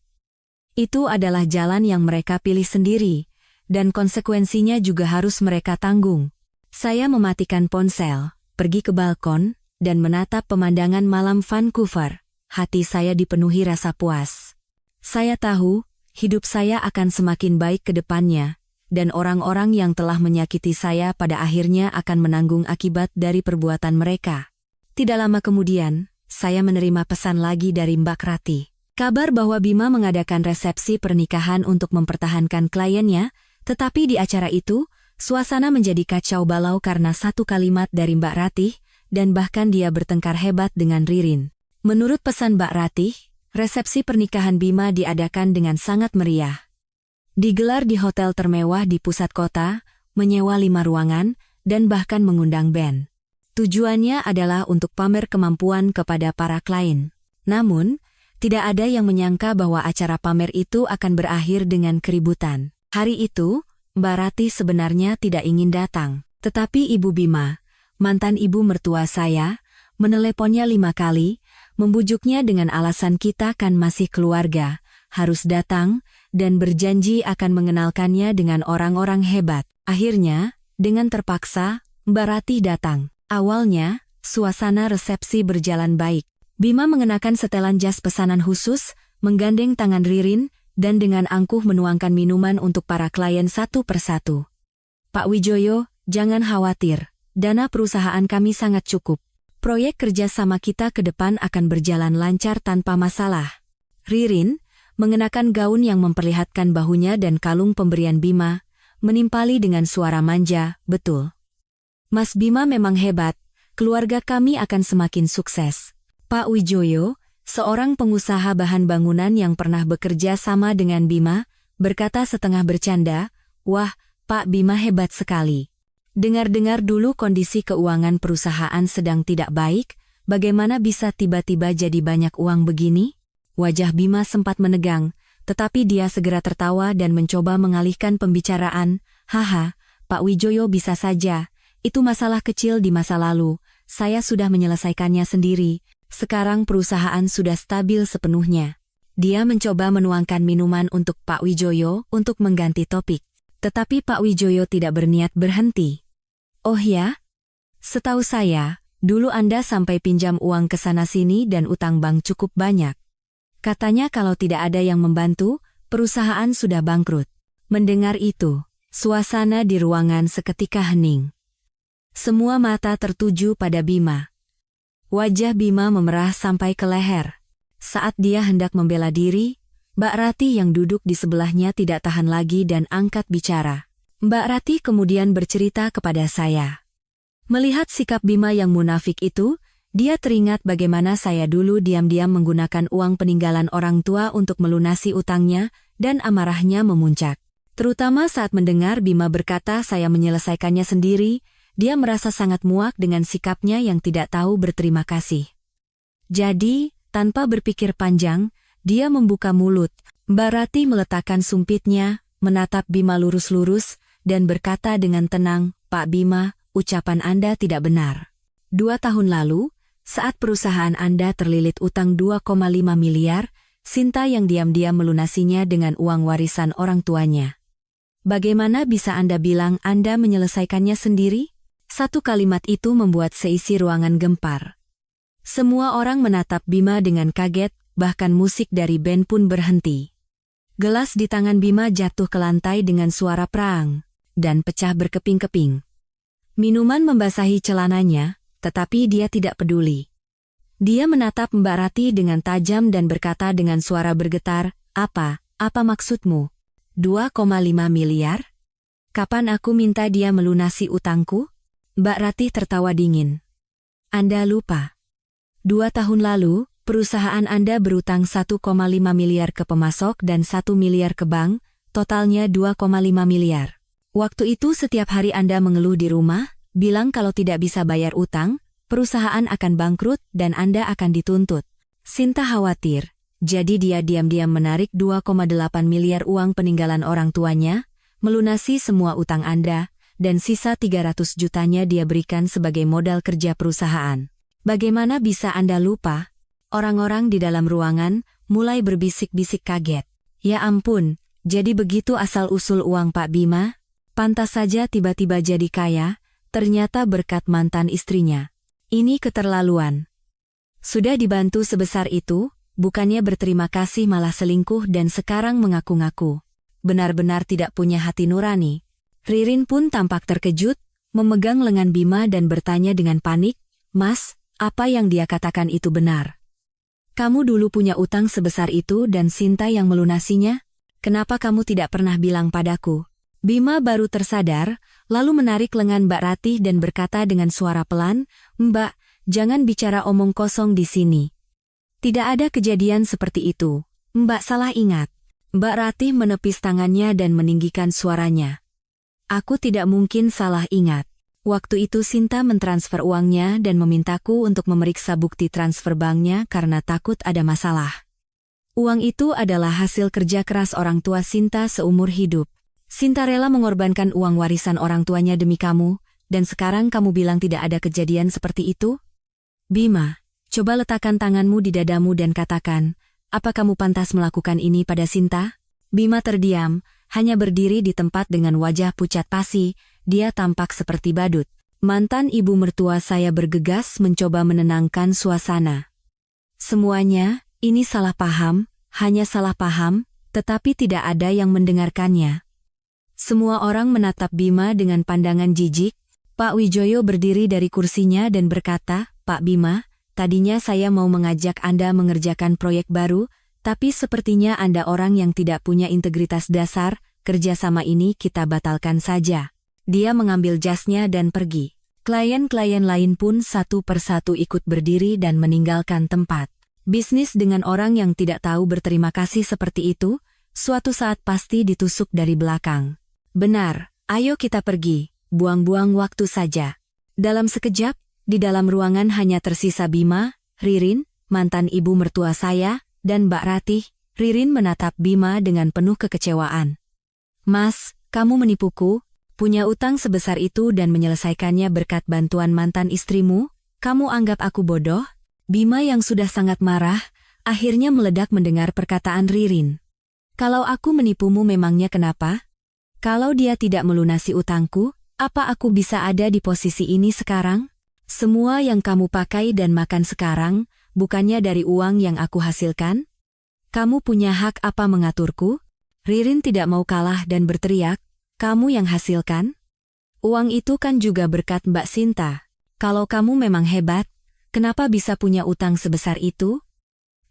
Itu adalah jalan yang mereka pilih sendiri, dan konsekuensinya juga harus mereka tanggung. Saya mematikan ponsel, pergi ke balkon, dan menatap pemandangan malam Vancouver. Hati saya dipenuhi rasa puas. Saya tahu, hidup saya akan semakin baik ke depannya, dan orang-orang yang telah menyakiti saya pada akhirnya akan menanggung akibat dari perbuatan mereka. Tidak lama kemudian, saya menerima pesan lagi dari Mbak Ratih. Kabar bahwa Bima mengadakan resepsi pernikahan untuk mempertahankan kliennya, tetapi di acara itu, suasana menjadi kacau balau karena satu kalimat dari Mbak Ratih, dan bahkan dia bertengkar hebat dengan Ririn. Menurut pesan Mbak Ratih, resepsi pernikahan Bima diadakan dengan sangat meriah. Digelar di hotel termewah di pusat kota, menyewa 5 ruangan, dan bahkan mengundang band. Tujuannya adalah untuk pamer kemampuan kepada para klien. Namun, tidak ada yang menyangka bahwa acara pamer itu akan berakhir dengan keributan. Hari itu, Mbak Ratih sebenarnya tidak ingin datang. Tetapi Ibu Bima, mantan ibu mertua saya, meneleponnya 5 kali, membujuknya dengan alasan kita kan masih keluarga, harus datang, dan berjanji akan mengenalkannya dengan orang-orang hebat. Akhirnya, dengan terpaksa, Mbak Ratih datang. Awalnya, suasana resepsi berjalan baik. Bima mengenakan setelan jas pesanan khusus, menggandeng tangan Ririn, dan dengan angkuh menuangkan minuman untuk para klien satu persatu. "Pak Wijoyo, jangan khawatir, dana perusahaan kami sangat cukup. Proyek kerja sama kita ke depan akan berjalan lancar tanpa masalah." Ririn, mengenakan gaun yang memperlihatkan bahunya dan kalung pemberian Bima, menimpali dengan suara manja, "Betul. Mas Bima memang hebat, keluarga kami akan semakin sukses." Pak Wijoyo, seorang pengusaha bahan bangunan yang pernah bekerja sama dengan Bima, berkata setengah bercanda, "Wah, Pak Bima hebat sekali. Dengar-dengar dulu kondisi keuangan perusahaan sedang tidak baik, bagaimana bisa tiba-tiba jadi banyak uang begini?" Wajah Bima sempat menegang, tetapi dia segera tertawa dan mencoba mengalihkan pembicaraan. "Haha, Pak Wijoyo bisa saja. Itu masalah kecil di masa lalu, saya sudah menyelesaikannya sendiri, sekarang perusahaan sudah stabil sepenuhnya." Dia mencoba menuangkan minuman untuk Pak Wijoyo untuk mengganti topik. Tetapi Pak Wijoyo tidak berniat berhenti. "Oh ya? Setahu saya, dulu Anda sampai pinjam uang ke sana-sini dan utang bank cukup banyak. Katanya kalau tidak ada yang membantu, perusahaan sudah bangkrut. Mendengar itu, suasana di ruangan seketika hening. Semua mata tertuju pada Bima. Wajah Bima memerah sampai ke leher. Saat dia hendak membela diri, Mbak Rati yang duduk di sebelahnya tidak tahan lagi dan angkat bicara. Mbak Rati kemudian bercerita kepada saya. Melihat sikap Bima yang munafik itu, dia teringat bagaimana saya dulu diam-diam menggunakan uang peninggalan orang tua untuk melunasi utangnya, dan amarahnya memuncak. Terutama saat mendengar Bima berkata saya menyelesaikannya sendiri, dia merasa sangat muak dengan sikapnya yang tidak tahu berterima kasih. Jadi, tanpa berpikir panjang, dia membuka mulut. Mbak Rati meletakkan sumpitnya, menatap Bima lurus-lurus, dan berkata dengan tenang, "Pak Bima, ucapan Anda tidak benar. 2 tahun lalu, saat perusahaan Anda terlilit utang 2,5 miliar, Sinta yang diam-diam melunasinya dengan uang warisan orang tuanya. Bagaimana bisa Anda bilang Anda menyelesaikannya sendiri?" Satu kalimat itu membuat seisi ruangan gempar. Semua orang menatap Bima dengan kaget, bahkan musik dari band pun berhenti. Gelas di tangan Bima jatuh ke lantai dengan suara prang, dan pecah berkeping-keping. Minuman membasahi celananya, tetapi dia tidak peduli. Dia menatap Mbak Rati dengan tajam dan berkata dengan suara bergetar, Apa maksudmu? 2,5 miliar? Kapan aku minta dia melunasi utangku?" Mbak Rati tertawa dingin. "Anda lupa. 2 tahun lalu, perusahaan Anda berutang 1,5 miliar ke pemasok dan 1 miliar ke bank, totalnya 2,5 miliar. Waktu itu setiap hari Anda mengeluh di rumah, bilang kalau tidak bisa bayar utang, perusahaan akan bangkrut dan Anda akan dituntut. Sinta khawatir, jadi dia diam-diam menarik 2,8 miliar uang peninggalan orang tuanya, melunasi semua utang Anda, dan sisa 300 jutanya dia berikan sebagai modal kerja perusahaan. Bagaimana bisa Anda lupa?" Orang-orang di dalam ruangan mulai berbisik-bisik kaget. "Ya ampun, jadi begitu asal-usul uang Pak Bima? Pantas saja tiba-tiba jadi kaya, ternyata berkat mantan istrinya. Ini keterlaluan. Sudah dibantu sebesar itu, bukannya berterima kasih malah selingkuh dan sekarang mengaku-ngaku. Benar-benar tidak punya hati nurani." Ririn pun tampak terkejut, memegang lengan Bima dan bertanya dengan panik, "Mas, apa yang dia katakan itu benar? Kamu dulu punya utang sebesar itu dan Sinta yang melunasinya? Kenapa kamu tidak pernah bilang padaku?" Bima baru tersadar, lalu menarik lengan Mbak Ratih dan berkata dengan suara pelan, "Mbak, jangan bicara omong kosong di sini. Tidak ada kejadian seperti itu. Mbak salah ingat." Mbak Ratih menepis tangannya dan meninggikan suaranya. "Aku tidak mungkin salah ingat. Waktu itu Sinta mentransfer uangnya dan memintaku untuk memeriksa bukti transfer banknya karena takut ada masalah. Uang itu adalah hasil kerja keras orang tua Sinta seumur hidup. Sinta rela mengorbankan uang warisan orang tuanya demi kamu, dan sekarang kamu bilang tidak ada kejadian seperti itu? Bima, coba letakkan tanganmu di dadamu dan katakan, apa kamu pantas melakukan ini pada Sinta?" Bima terdiam, hanya berdiri di tempat dengan wajah pucat pasi. Dia tampak seperti badut. Mantan ibu mertua saya bergegas mencoba menenangkan suasana. "Semuanya, ini salah paham, hanya salah paham, tetapi tidak ada yang mendengarkannya." Semua orang menatap Bima dengan pandangan jijik. Pak Wijoyo berdiri dari kursinya dan berkata, "Pak Bima, tadinya saya mau mengajak Anda mengerjakan proyek baru, tapi sepertinya Anda orang yang tidak punya integritas dasar, kerjasama ini kita batalkan saja." Dia mengambil jasnya dan pergi. Klien-klien lain pun satu persatu ikut berdiri dan meninggalkan tempat. Bisnis dengan orang yang tidak tahu berterima kasih seperti itu, suatu saat pasti ditusuk dari belakang. "Benar, ayo kita pergi, buang-buang waktu saja." Dalam sekejap, di dalam ruangan hanya tersisa Bima, Ririn, mantan ibu mertua saya, dan Mbak Ratih. Ririn menatap Bima dengan penuh kekecewaan. "Mas, kamu menipuku? Punya utang sebesar itu dan menyelesaikannya berkat bantuan mantan istrimu? Kamu anggap aku bodoh?" Bima yang sudah sangat marah, akhirnya meledak mendengar perkataan Ririn. "Kalau aku menipumu memangnya kenapa? Kalau dia tidak melunasi utangku, apa aku bisa ada di posisi ini sekarang?" Semua yang kamu pakai dan makan sekarang, bukannya dari uang yang aku hasilkan? Kamu punya hak apa mengaturku? Ririn tidak mau kalah dan berteriak, kamu yang hasilkan? Uang itu kan juga berkat Mbak Sinta. Kalau kamu memang hebat, kenapa bisa punya utang sebesar itu?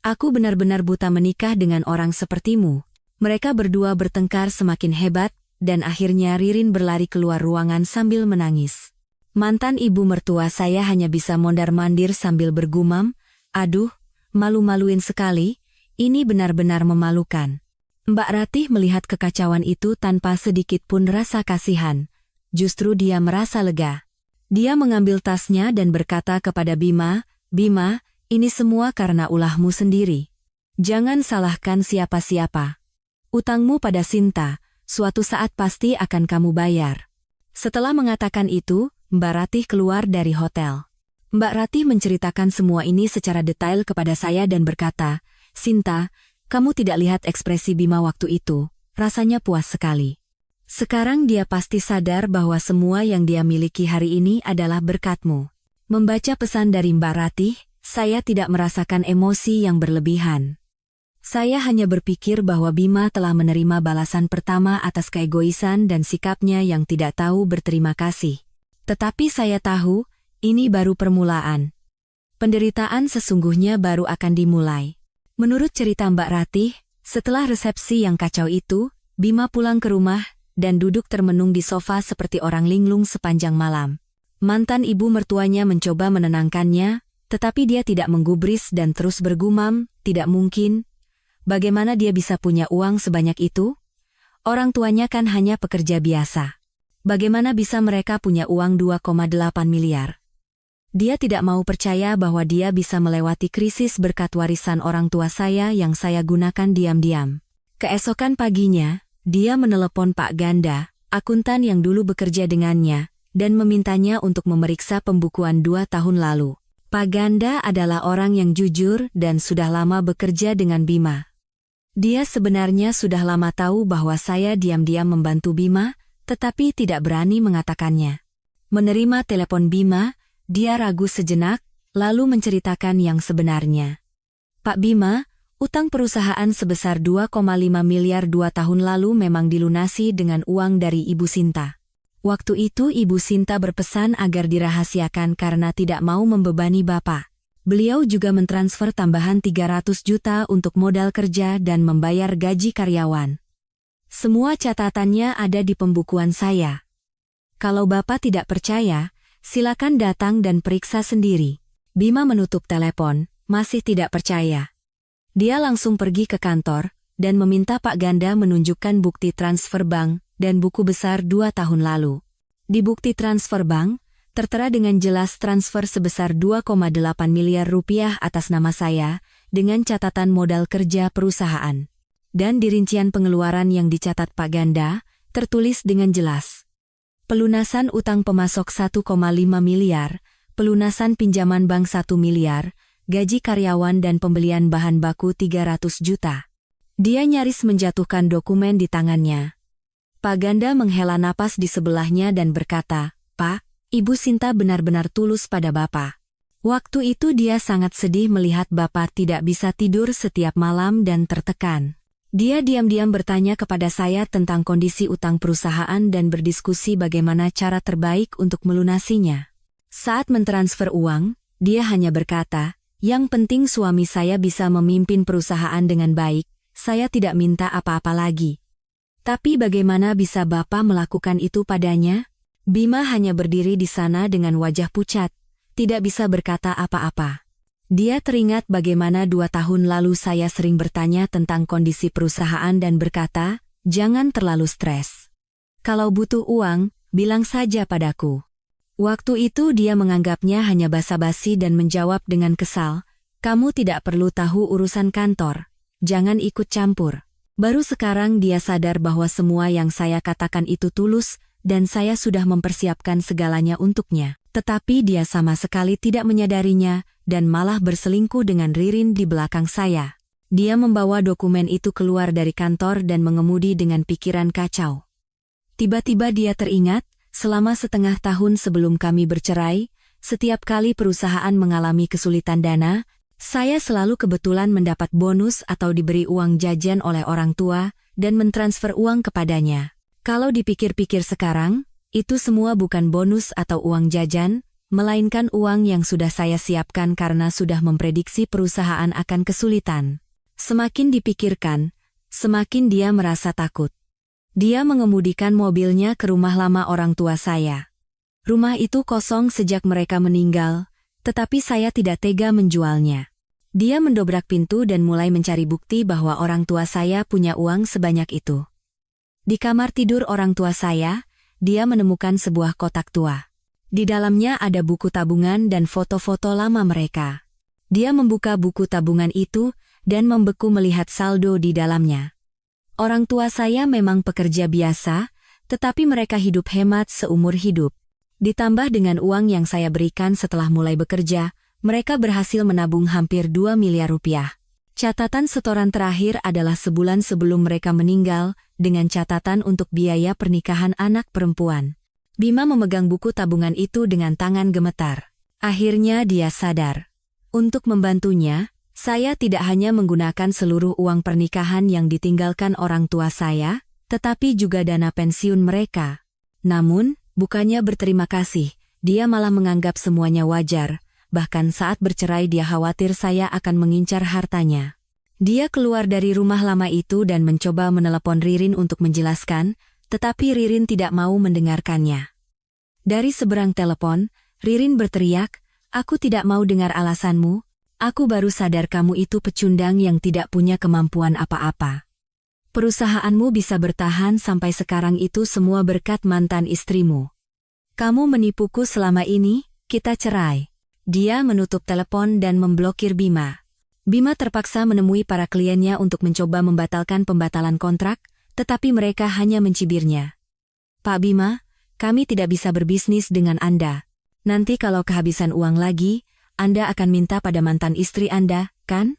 Aku benar-benar buta menikah dengan orang sepertimu. Mereka berdua bertengkar semakin hebat, dan akhirnya Ririn berlari keluar ruangan sambil menangis. Mantan ibu mertua saya hanya bisa mondar-mandir sambil bergumam, aduh, malu-maluin sekali, ini benar-benar memalukan. Mbak Ratih melihat kekacauan itu tanpa sedikit pun rasa kasihan. Justru dia merasa lega. Dia mengambil tasnya dan berkata kepada Bima, Bima, ini semua karena ulahmu sendiri. Jangan salahkan siapa-siapa. Utangmu pada Sinta, suatu saat pasti akan kamu bayar. Setelah mengatakan itu, Mbak Ratih keluar dari hotel. Mbak Ratih menceritakan semua ini secara detail kepada saya dan berkata, Sinta, kamu tidak lihat ekspresi Bima waktu itu, rasanya puas sekali. Sekarang dia pasti sadar bahwa semua yang dia miliki hari ini adalah berkatmu. Membaca pesan dari Mbak Ratih, saya tidak merasakan emosi yang berlebihan. Saya hanya berpikir bahwa Bima telah menerima balasan pertama atas keegoisan dan sikapnya yang tidak tahu berterima kasih. Tetapi saya tahu, ini baru permulaan. Penderitaan sesungguhnya baru akan dimulai. Menurut cerita Mbak Ratih, setelah resepsi yang kacau itu, Bima pulang ke rumah dan duduk termenung di sofa seperti orang linglung sepanjang malam. Mantan ibu mertuanya mencoba menenangkannya, tetapi dia tidak menggubris dan terus bergumam, tidak mungkin. Bagaimana dia bisa punya uang sebanyak itu? Orang tuanya kan hanya pekerja biasa. Bagaimana bisa mereka punya uang 2,8 miliar? Dia tidak mau percaya bahwa dia bisa melewati krisis berkat warisan orang tua saya yang saya gunakan diam-diam. Keesokan paginya, dia menelepon Pak Ganda, akuntan yang dulu bekerja dengannya, dan memintanya untuk memeriksa pembukuan 2 tahun lalu. Pak Ganda adalah orang yang jujur dan sudah lama bekerja dengan Bima. Dia sebenarnya sudah lama tahu bahwa saya diam-diam membantu Bima, tetapi tidak berani mengatakannya. Menerima telepon Bima, dia ragu sejenak, lalu menceritakan yang sebenarnya. Pak Bima, utang perusahaan sebesar 2,5 miliar 2 tahun lalu memang dilunasi dengan uang dari Ibu Sinta. Waktu itu Ibu Sinta berpesan agar dirahasiakan karena tidak mau membebani Bapak. Beliau juga mentransfer tambahan 300 juta untuk modal kerja dan membayar gaji karyawan. Semua catatannya ada di pembukuan saya. Kalau Bapak tidak percaya, silakan datang dan periksa sendiri. Bima menutup telepon, masih tidak percaya. Dia langsung pergi ke kantor, dan meminta Pak Ganda menunjukkan bukti transfer bank dan buku besar 2 tahun lalu. Di bukti transfer bank, tertera dengan jelas transfer sebesar 2,8 miliar rupiah atas nama saya, dengan catatan modal kerja perusahaan. Dan di rincian pengeluaran yang dicatat Pak Ganda, tertulis dengan jelas. Pelunasan utang pemasok 1,5 miliar, pelunasan pinjaman bank 1 miliar, gaji karyawan dan pembelian bahan baku 300 juta. Dia nyaris menjatuhkan dokumen di tangannya. Pak Ganda menghela napas di sebelahnya dan berkata, Pak, Ibu Sinta benar-benar tulus pada Bapak. Waktu itu dia sangat sedih melihat Bapak tidak bisa tidur setiap malam dan tertekan. Dia diam-diam bertanya kepada saya tentang kondisi utang perusahaan dan berdiskusi bagaimana cara terbaik untuk melunasinya. Saat mentransfer uang, dia hanya berkata, yang penting suami saya bisa memimpin perusahaan dengan baik, saya tidak minta apa-apa lagi. Tapi bagaimana bisa Bapak melakukan itu padanya? Bima hanya berdiri di sana dengan wajah pucat, tidak bisa berkata apa-apa. Dia teringat bagaimana 2 tahun lalu saya sering bertanya tentang kondisi perusahaan dan berkata, jangan terlalu stres. Kalau butuh uang, bilang saja padaku. Waktu itu dia menganggapnya hanya basa-basi dan menjawab dengan kesal, kamu tidak perlu tahu urusan kantor, jangan ikut campur. Baru sekarang dia sadar bahwa semua yang saya katakan itu tulus, dan saya sudah mempersiapkan segalanya untuknya. Tetapi dia sama sekali tidak menyadarinya, dan malah berselingkuh dengan Ririn di belakang saya. Dia membawa dokumen itu keluar dari kantor dan mengemudi dengan pikiran kacau. Tiba-tiba dia teringat, selama setengah tahun sebelum kami bercerai, setiap kali perusahaan mengalami kesulitan dana, saya selalu kebetulan mendapat bonus atau diberi uang jajan oleh orang tua dan mentransfer uang kepadanya. Kalau dipikir-pikir sekarang, itu semua bukan bonus atau uang jajan, melainkan uang yang sudah saya siapkan karena sudah memprediksi perusahaan akan kesulitan. Semakin dipikirkan, semakin dia merasa takut. Dia mengemudikan mobilnya ke rumah lama orang tua saya. Rumah itu kosong sejak mereka meninggal, tetapi saya tidak tega menjualnya. Dia mendobrak pintu dan mulai mencari bukti bahwa orang tua saya punya uang sebanyak itu. Di kamar tidur orang tua saya, dia menemukan sebuah kotak tua. Di dalamnya ada buku tabungan dan foto-foto lama mereka. Dia membuka buku tabungan itu dan membeku melihat saldo di dalamnya. Orang tua saya memang pekerja biasa, tetapi mereka hidup hemat seumur hidup. Ditambah dengan uang yang saya berikan setelah mulai bekerja, mereka berhasil menabung hampir 2 miliar rupiah. Catatan setoran terakhir adalah sebulan sebelum mereka meninggal, dengan catatan untuk biaya pernikahan anak perempuan. Bima memegang buku tabungan itu dengan tangan gemetar. Akhirnya dia sadar. Untuk membantunya, saya tidak hanya menggunakan seluruh uang pernikahan yang ditinggalkan orang tua saya, tetapi juga dana pensiun mereka. Namun, bukannya berterima kasih, dia malah menganggap semuanya wajar. Bahkan saat bercerai dia khawatir saya akan mengincar hartanya. Dia keluar dari rumah lama itu dan mencoba menelepon Ririn untuk menjelaskan, tetapi Ririn tidak mau mendengarkannya. Dari seberang telepon, Ririn berteriak, "Aku tidak mau dengar alasanmu, aku baru sadar kamu itu pecundang yang tidak punya kemampuan apa-apa. Perusahaanmu bisa bertahan sampai sekarang itu semua berkat mantan istrimu. Kamu menipuku selama ini, kita cerai." Dia menutup telepon dan memblokir Bima. Bima terpaksa menemui para kliennya untuk mencoba membatalkan pembatalan kontrak, tetapi mereka hanya mencibirnya. "Pak Bima, kami tidak bisa berbisnis dengan Anda. Nanti kalau kehabisan uang lagi, Anda akan minta pada mantan istri Anda, kan?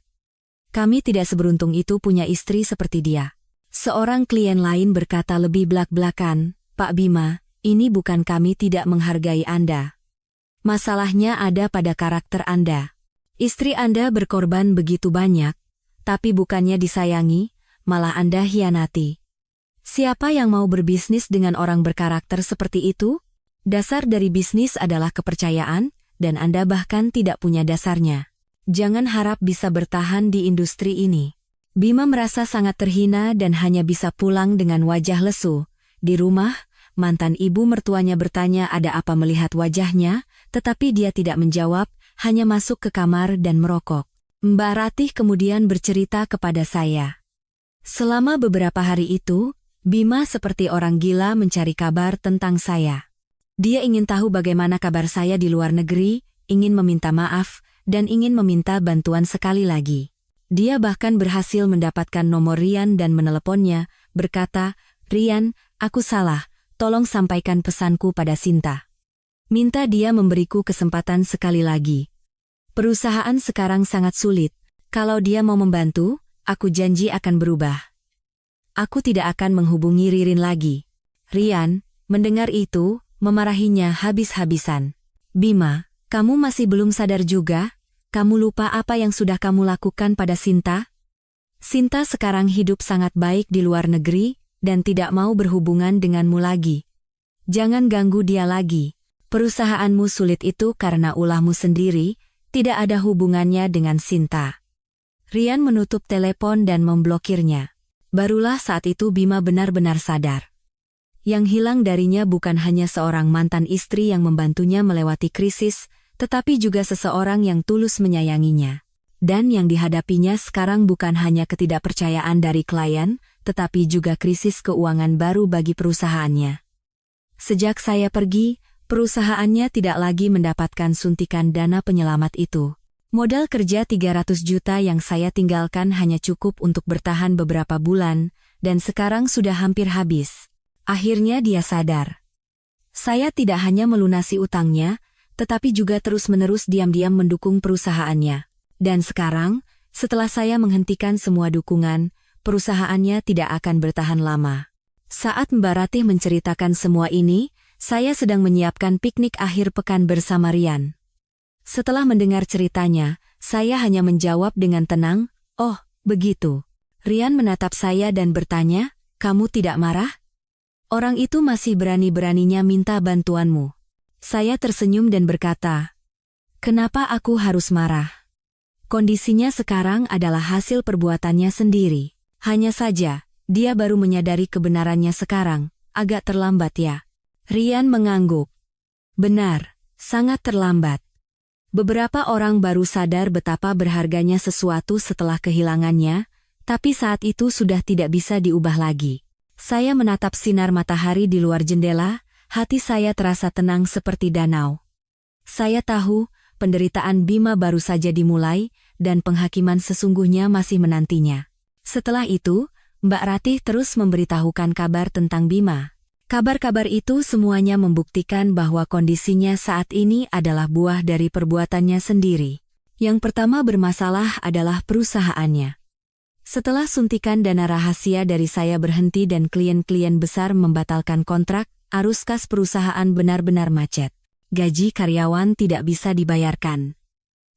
Kami tidak seberuntung itu punya istri seperti dia." Seorang klien lain berkata lebih belak-belakan, "Pak Bima, ini bukan kami tidak menghargai Anda. Masalahnya ada pada karakter Anda. Istri Anda berkorban begitu banyak, tapi bukannya disayangi, malah Anda hianati. Siapa yang mau berbisnis dengan orang berkarakter seperti itu? Dasar dari bisnis adalah kepercayaan, dan Anda bahkan tidak punya dasarnya. Jangan harap bisa bertahan di industri ini." Bima merasa sangat terhina dan hanya bisa pulang dengan wajah lesu. Di rumah, mantan ibu mertuanya bertanya ada apa melihat wajahnya, tetapi dia tidak menjawab, hanya masuk ke kamar dan merokok. Mbak Ratih kemudian bercerita kepada saya. Selama beberapa hari itu, Bima seperti orang gila mencari kabar tentang saya. Dia ingin tahu bagaimana kabar saya di luar negeri, ingin meminta maaf, dan ingin meminta bantuan sekali lagi. Dia bahkan berhasil mendapatkan nomor Rian dan meneleponnya, berkata, "Rian, aku salah, tolong sampaikan pesanku pada Sinta. Minta dia memberiku kesempatan sekali lagi. Perusahaan sekarang sangat sulit, kalau dia mau membantu, aku janji akan berubah. Aku tidak akan menghubungi Ririn lagi." Rian, mendengar itu, memarahinya habis-habisan. "Bima, kamu masih belum sadar juga? Kamu lupa apa yang sudah kamu lakukan pada Sinta? Sinta sekarang hidup sangat baik di luar negeri, dan tidak mau berhubungan denganmu lagi. Jangan ganggu dia lagi. Perusahaanmu sulit itu karena ulahmu sendiri, tidak ada hubungannya dengan Sinta." Rian menutup telepon dan memblokirnya. Barulah saat itu Bima benar-benar sadar. Yang hilang darinya bukan hanya seorang mantan istri yang membantunya melewati krisis, tetapi juga seseorang yang tulus menyayanginya. Dan yang dihadapinya sekarang bukan hanya ketidakpercayaan dari klien, tetapi juga krisis keuangan baru bagi perusahaannya. Sejak saya pergi, perusahaannya tidak lagi mendapatkan suntikan dana penyelamat itu. Modal kerja 300 juta yang saya tinggalkan hanya cukup untuk bertahan beberapa bulan, dan sekarang sudah hampir habis. Akhirnya dia sadar. Saya tidak hanya melunasi utangnya, tetapi juga terus-menerus diam-diam mendukung perusahaannya. Dan sekarang, setelah saya menghentikan semua dukungan, perusahaannya tidak akan bertahan lama. Saat Mbak Ratih menceritakan semua ini, Saya sedang menyiapkan piknik akhir pekan bersama Rian. Setelah mendengar ceritanya, saya hanya menjawab dengan tenang, "Oh, begitu." Rian menatap saya dan bertanya, "Kamu tidak marah?" Orang itu masih berani-beraninya minta bantuanmu. Saya tersenyum dan berkata, "Kenapa aku harus marah? Kondisinya sekarang adalah hasil perbuatannya sendiri. Hanya saja, dia baru menyadari kebenarannya sekarang, agak terlambat ya." Rian mengangguk. "Benar, sangat terlambat. Beberapa orang baru sadar betapa berharganya sesuatu setelah kehilangannya, tapi saat itu sudah tidak bisa diubah lagi." Saya menatap sinar matahari di luar jendela, hati saya terasa tenang seperti danau. Saya tahu, penderitaan Bima baru saja dimulai, dan penghakiman sesungguhnya masih menantinya. Setelah itu, Mbak Ratih terus memberitahukan kabar tentang Bima. Kabar-kabar itu semuanya membuktikan bahwa kondisinya saat ini adalah buah dari perbuatannya sendiri. Yang pertama bermasalah adalah perusahaannya. Setelah suntikan dana rahasia dari saya berhenti dan klien-klien besar membatalkan kontrak, arus kas perusahaan benar-benar macet. Gaji karyawan tidak bisa dibayarkan.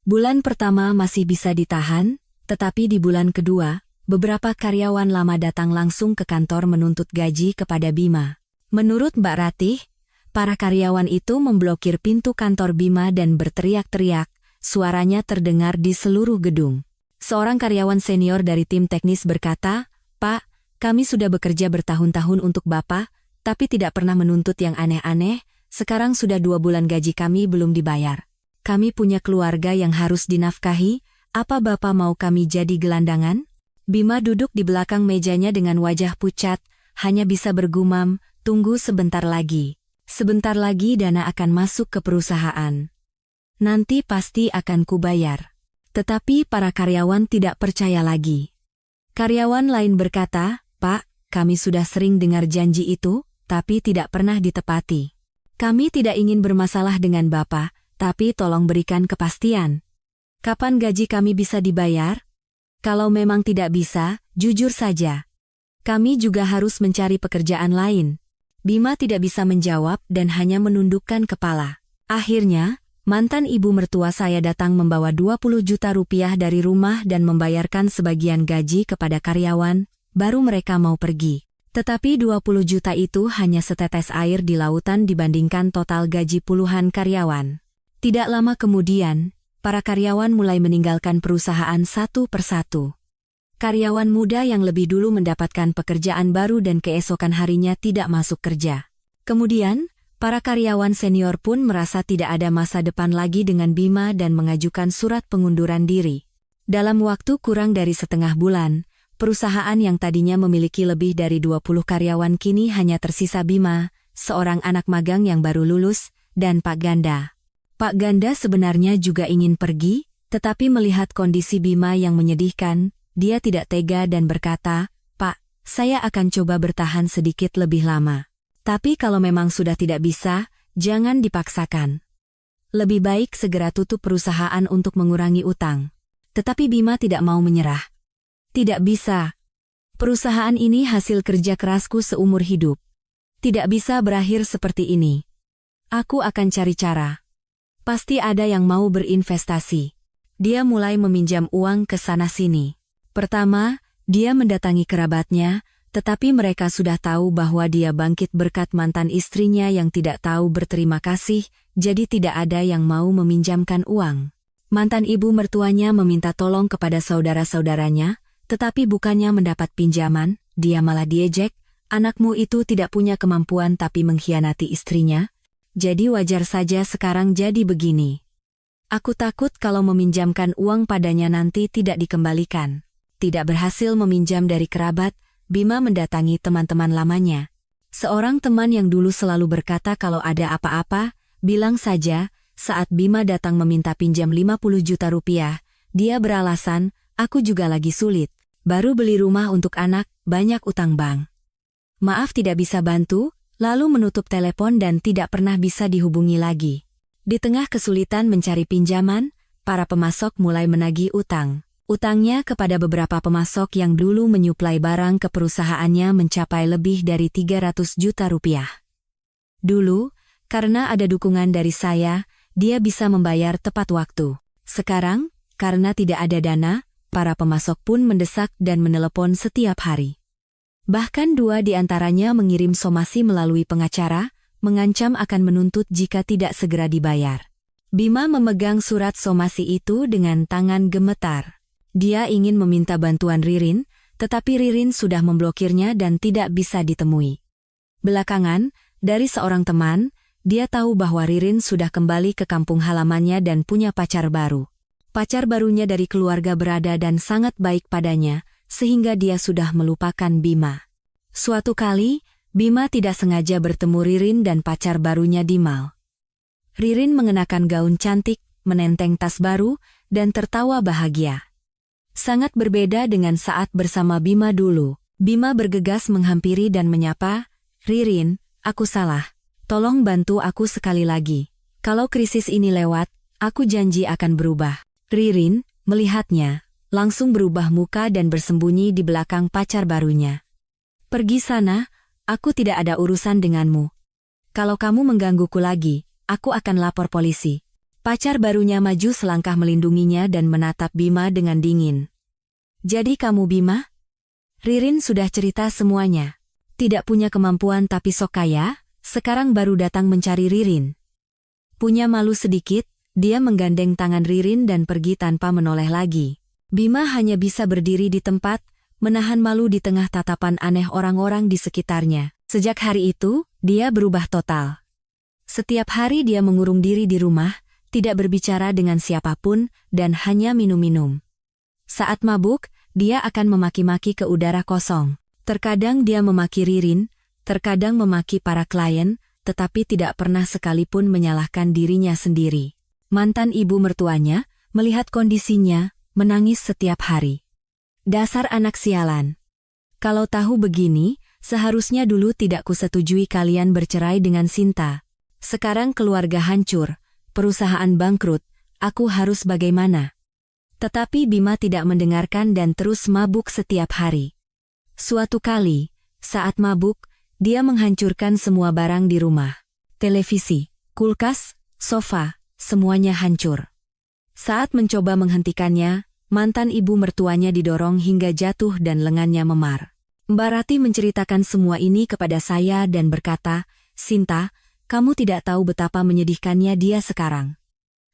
Bulan pertama masih bisa ditahan, tetapi di bulan kedua, beberapa karyawan lama datang langsung ke kantor menuntut gaji kepada Bima. Menurut Mbak Ratih, para karyawan itu memblokir pintu kantor Bima dan berteriak-teriak, suaranya terdengar di seluruh gedung. Seorang karyawan senior dari tim teknis berkata, "Pak, kami sudah bekerja bertahun-tahun untuk Bapak, tapi tidak pernah menuntut yang aneh-aneh, sekarang sudah 2 bulan gaji kami belum dibayar. Kami punya keluarga yang harus dinafkahi, apa Bapak mau kami jadi gelandangan?" Bima duduk di belakang mejanya dengan wajah pucat, hanya bisa bergumam, "Tunggu sebentar lagi. Sebentar lagi dana akan masuk ke perusahaan. Nanti pasti akan kubayar." Tetapi para karyawan tidak percaya lagi. Karyawan lain berkata, "Pak, kami sudah sering dengar janji itu, tapi tidak pernah ditepati. Kami tidak ingin bermasalah dengan Bapak, tapi tolong berikan kepastian. Kapan gaji kami bisa dibayar? Kalau memang tidak bisa, jujur saja. Kami juga harus mencari pekerjaan lain." Bima tidak bisa menjawab dan hanya menundukkan kepala. Akhirnya, mantan ibu mertua saya datang membawa 20 juta rupiah dari rumah dan membayarkan sebagian gaji kepada karyawan, baru mereka mau pergi. Tetapi 20 juta itu hanya setetes air di lautan dibandingkan total gaji puluhan karyawan. Tidak lama kemudian, para karyawan mulai meninggalkan perusahaan satu persatu. Karyawan muda yang lebih dulu mendapatkan pekerjaan baru dan keesokan harinya tidak masuk kerja. Kemudian, para karyawan senior pun merasa tidak ada masa depan lagi dengan Bima dan mengajukan surat pengunduran diri. Dalam waktu kurang dari setengah bulan, perusahaan yang tadinya memiliki lebih dari 20 karyawan kini hanya tersisa Bima, seorang anak magang yang baru lulus, dan Pak Ganda. Pak Ganda sebenarnya juga ingin pergi, tetapi melihat kondisi Bima yang menyedihkan, dia tidak tega dan berkata, "Pak, saya akan coba bertahan sedikit lebih lama. Tapi kalau memang sudah tidak bisa, jangan dipaksakan. Lebih baik segera tutup perusahaan untuk mengurangi utang." Tetapi Bima tidak mau menyerah. "Tidak bisa. Perusahaan ini hasil kerja kerasku seumur hidup. Tidak bisa berakhir seperti ini. Aku akan cari cara. Pasti ada yang mau berinvestasi." Dia mulai meminjam uang ke sana-sini. Pertama, dia mendatangi kerabatnya, tetapi mereka sudah tahu bahwa dia bangkit berkat mantan istrinya yang tidak tahu berterima kasih, jadi tidak ada yang mau meminjamkan uang. Mantan ibu mertuanya meminta tolong kepada saudara-saudaranya, tetapi bukannya mendapat pinjaman, dia malah diejek, "Anakmu itu tidak punya kemampuan tapi mengkhianati istrinya. Jadi wajar saja sekarang jadi begini. Aku takut kalau meminjamkan uang padanya nanti tidak dikembalikan." Tidak berhasil meminjam dari kerabat, Bima mendatangi teman-teman lamanya. Seorang teman yang dulu selalu berkata kalau ada apa-apa, bilang saja. Saat Bima datang meminta pinjam 50 juta rupiah, dia beralasan, "Aku juga lagi sulit. Baru beli rumah untuk anak, banyak utang bank. Maaf tidak bisa bantu," lalu menutup telepon dan tidak pernah bisa dihubungi lagi. Di tengah kesulitan mencari pinjaman, para pemasok mulai menagih utang. Utangnya kepada beberapa pemasok yang dulu menyuplai barang ke perusahaannya mencapai lebih dari 300 juta rupiah. Dulu, Karena ada dukungan dari saya, dia bisa membayar tepat waktu. Sekarang, karena tidak ada dana, para pemasok pun mendesak dan menelepon setiap hari. Bahkan 2 di antaranya mengirim somasi melalui pengacara, mengancam akan menuntut jika tidak segera dibayar. Bima memegang surat somasi itu dengan tangan gemetar. Dia ingin meminta bantuan Ririn, tetapi Ririn sudah memblokirnya dan tidak bisa ditemui. Belakangan, dari seorang teman, dia tahu bahwa Ririn sudah kembali ke kampung halamannya dan punya pacar baru. Pacar barunya dari keluarga berada dan sangat baik padanya, sehingga dia sudah melupakan Bima. Suatu kali, Bima tidak sengaja bertemu Ririn dan pacar barunya di mal. Ririn mengenakan gaun cantik, menenteng tas baru, dan tertawa bahagia. Sangat berbeda dengan saat bersama Bima dulu. Bima bergegas menghampiri dan menyapa, "Ririn, aku salah. Tolong bantu aku sekali lagi. Kalau krisis ini lewat, aku janji akan berubah." Ririn, melihatnya, langsung berubah muka dan bersembunyi di belakang pacar barunya. "Pergi sana, aku tidak ada urusan denganmu. Kalau kamu menggangguku lagi, aku akan lapor polisi." Pacar barunya maju selangkah melindunginya dan menatap Bima dengan dingin. "Jadi kamu Bima?" Ririn sudah cerita semuanya. Tidak punya kemampuan tapi sok kaya, sekarang baru datang mencari Ririn. Punya malu sedikit, dia menggandeng tangan Ririn dan pergi tanpa menoleh lagi. Bima hanya bisa berdiri di tempat, menahan malu di tengah tatapan aneh orang-orang di sekitarnya. Sejak hari itu, dia berubah total. Setiap hari dia mengurung diri di rumah, tidak berbicara dengan siapapun, dan hanya minum-minum. Saat mabuk, dia akan memaki-maki ke udara kosong. Terkadang dia memaki Ririn, terkadang memaki para klien, tetapi tidak pernah sekalipun menyalahkan dirinya sendiri. Mantan ibu mertuanya, melihat kondisinya, menangis setiap hari. "Dasar anak sialan. Kalau tahu begini, seharusnya dulu tidak kusetujui kalian bercerai dengan Sinta. Sekarang keluarga hancur, perusahaan bangkrut, aku harus bagaimana?" Tetapi Bima tidak mendengarkan dan terus mabuk setiap hari. Suatu kali, saat mabuk, dia menghancurkan semua barang di rumah. Televisi, kulkas, sofa, semuanya hancur. Saat mencoba menghentikannya, mantan ibu mertuanya didorong hingga jatuh dan lengannya memar. Mbak Rati menceritakan semua ini kepada saya dan berkata, "Sinta, kamu tidak tahu betapa menyedihkannya dia sekarang.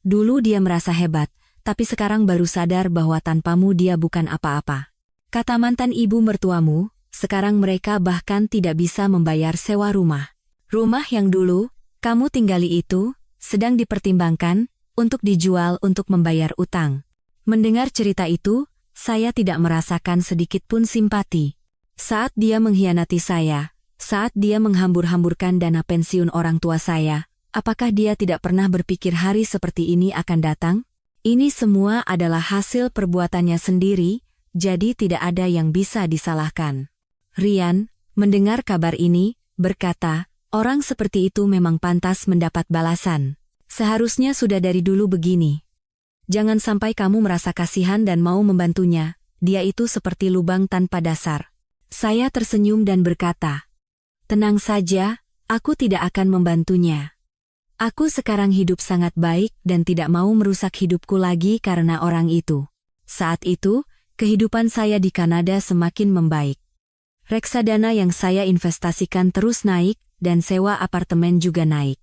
Dulu dia merasa hebat, tapi sekarang baru sadar bahwa tanpamu dia bukan apa-apa." Kata mantan ibu mertuamu, sekarang mereka bahkan tidak bisa membayar sewa rumah. Rumah yang dulu kamu tinggali itu sedang dipertimbangkan untuk dijual untuk membayar utang. Mendengar cerita itu, saya tidak merasakan sedikit pun simpati. Saat dia mengkhianati saya, saat dia menghambur-hamburkan dana pensiun orang tua saya, apakah dia tidak pernah berpikir hari seperti ini akan datang? Ini semua adalah hasil perbuatannya sendiri, jadi tidak ada yang bisa disalahkan. Rian, mendengar kabar ini, berkata, "Orang seperti itu memang pantas mendapat balasan. Seharusnya sudah dari dulu begini. Jangan sampai kamu merasa kasihan dan mau membantunya, dia itu seperti lubang tanpa dasar." Saya tersenyum dan berkata, "Tenang saja, aku tidak akan membantunya. Aku sekarang hidup sangat baik dan tidak mau merusak hidupku lagi karena orang itu." Saat itu, kehidupan saya di Kanada semakin membaik. Reksadana yang saya investasikan terus naik, dan sewa apartemen juga naik.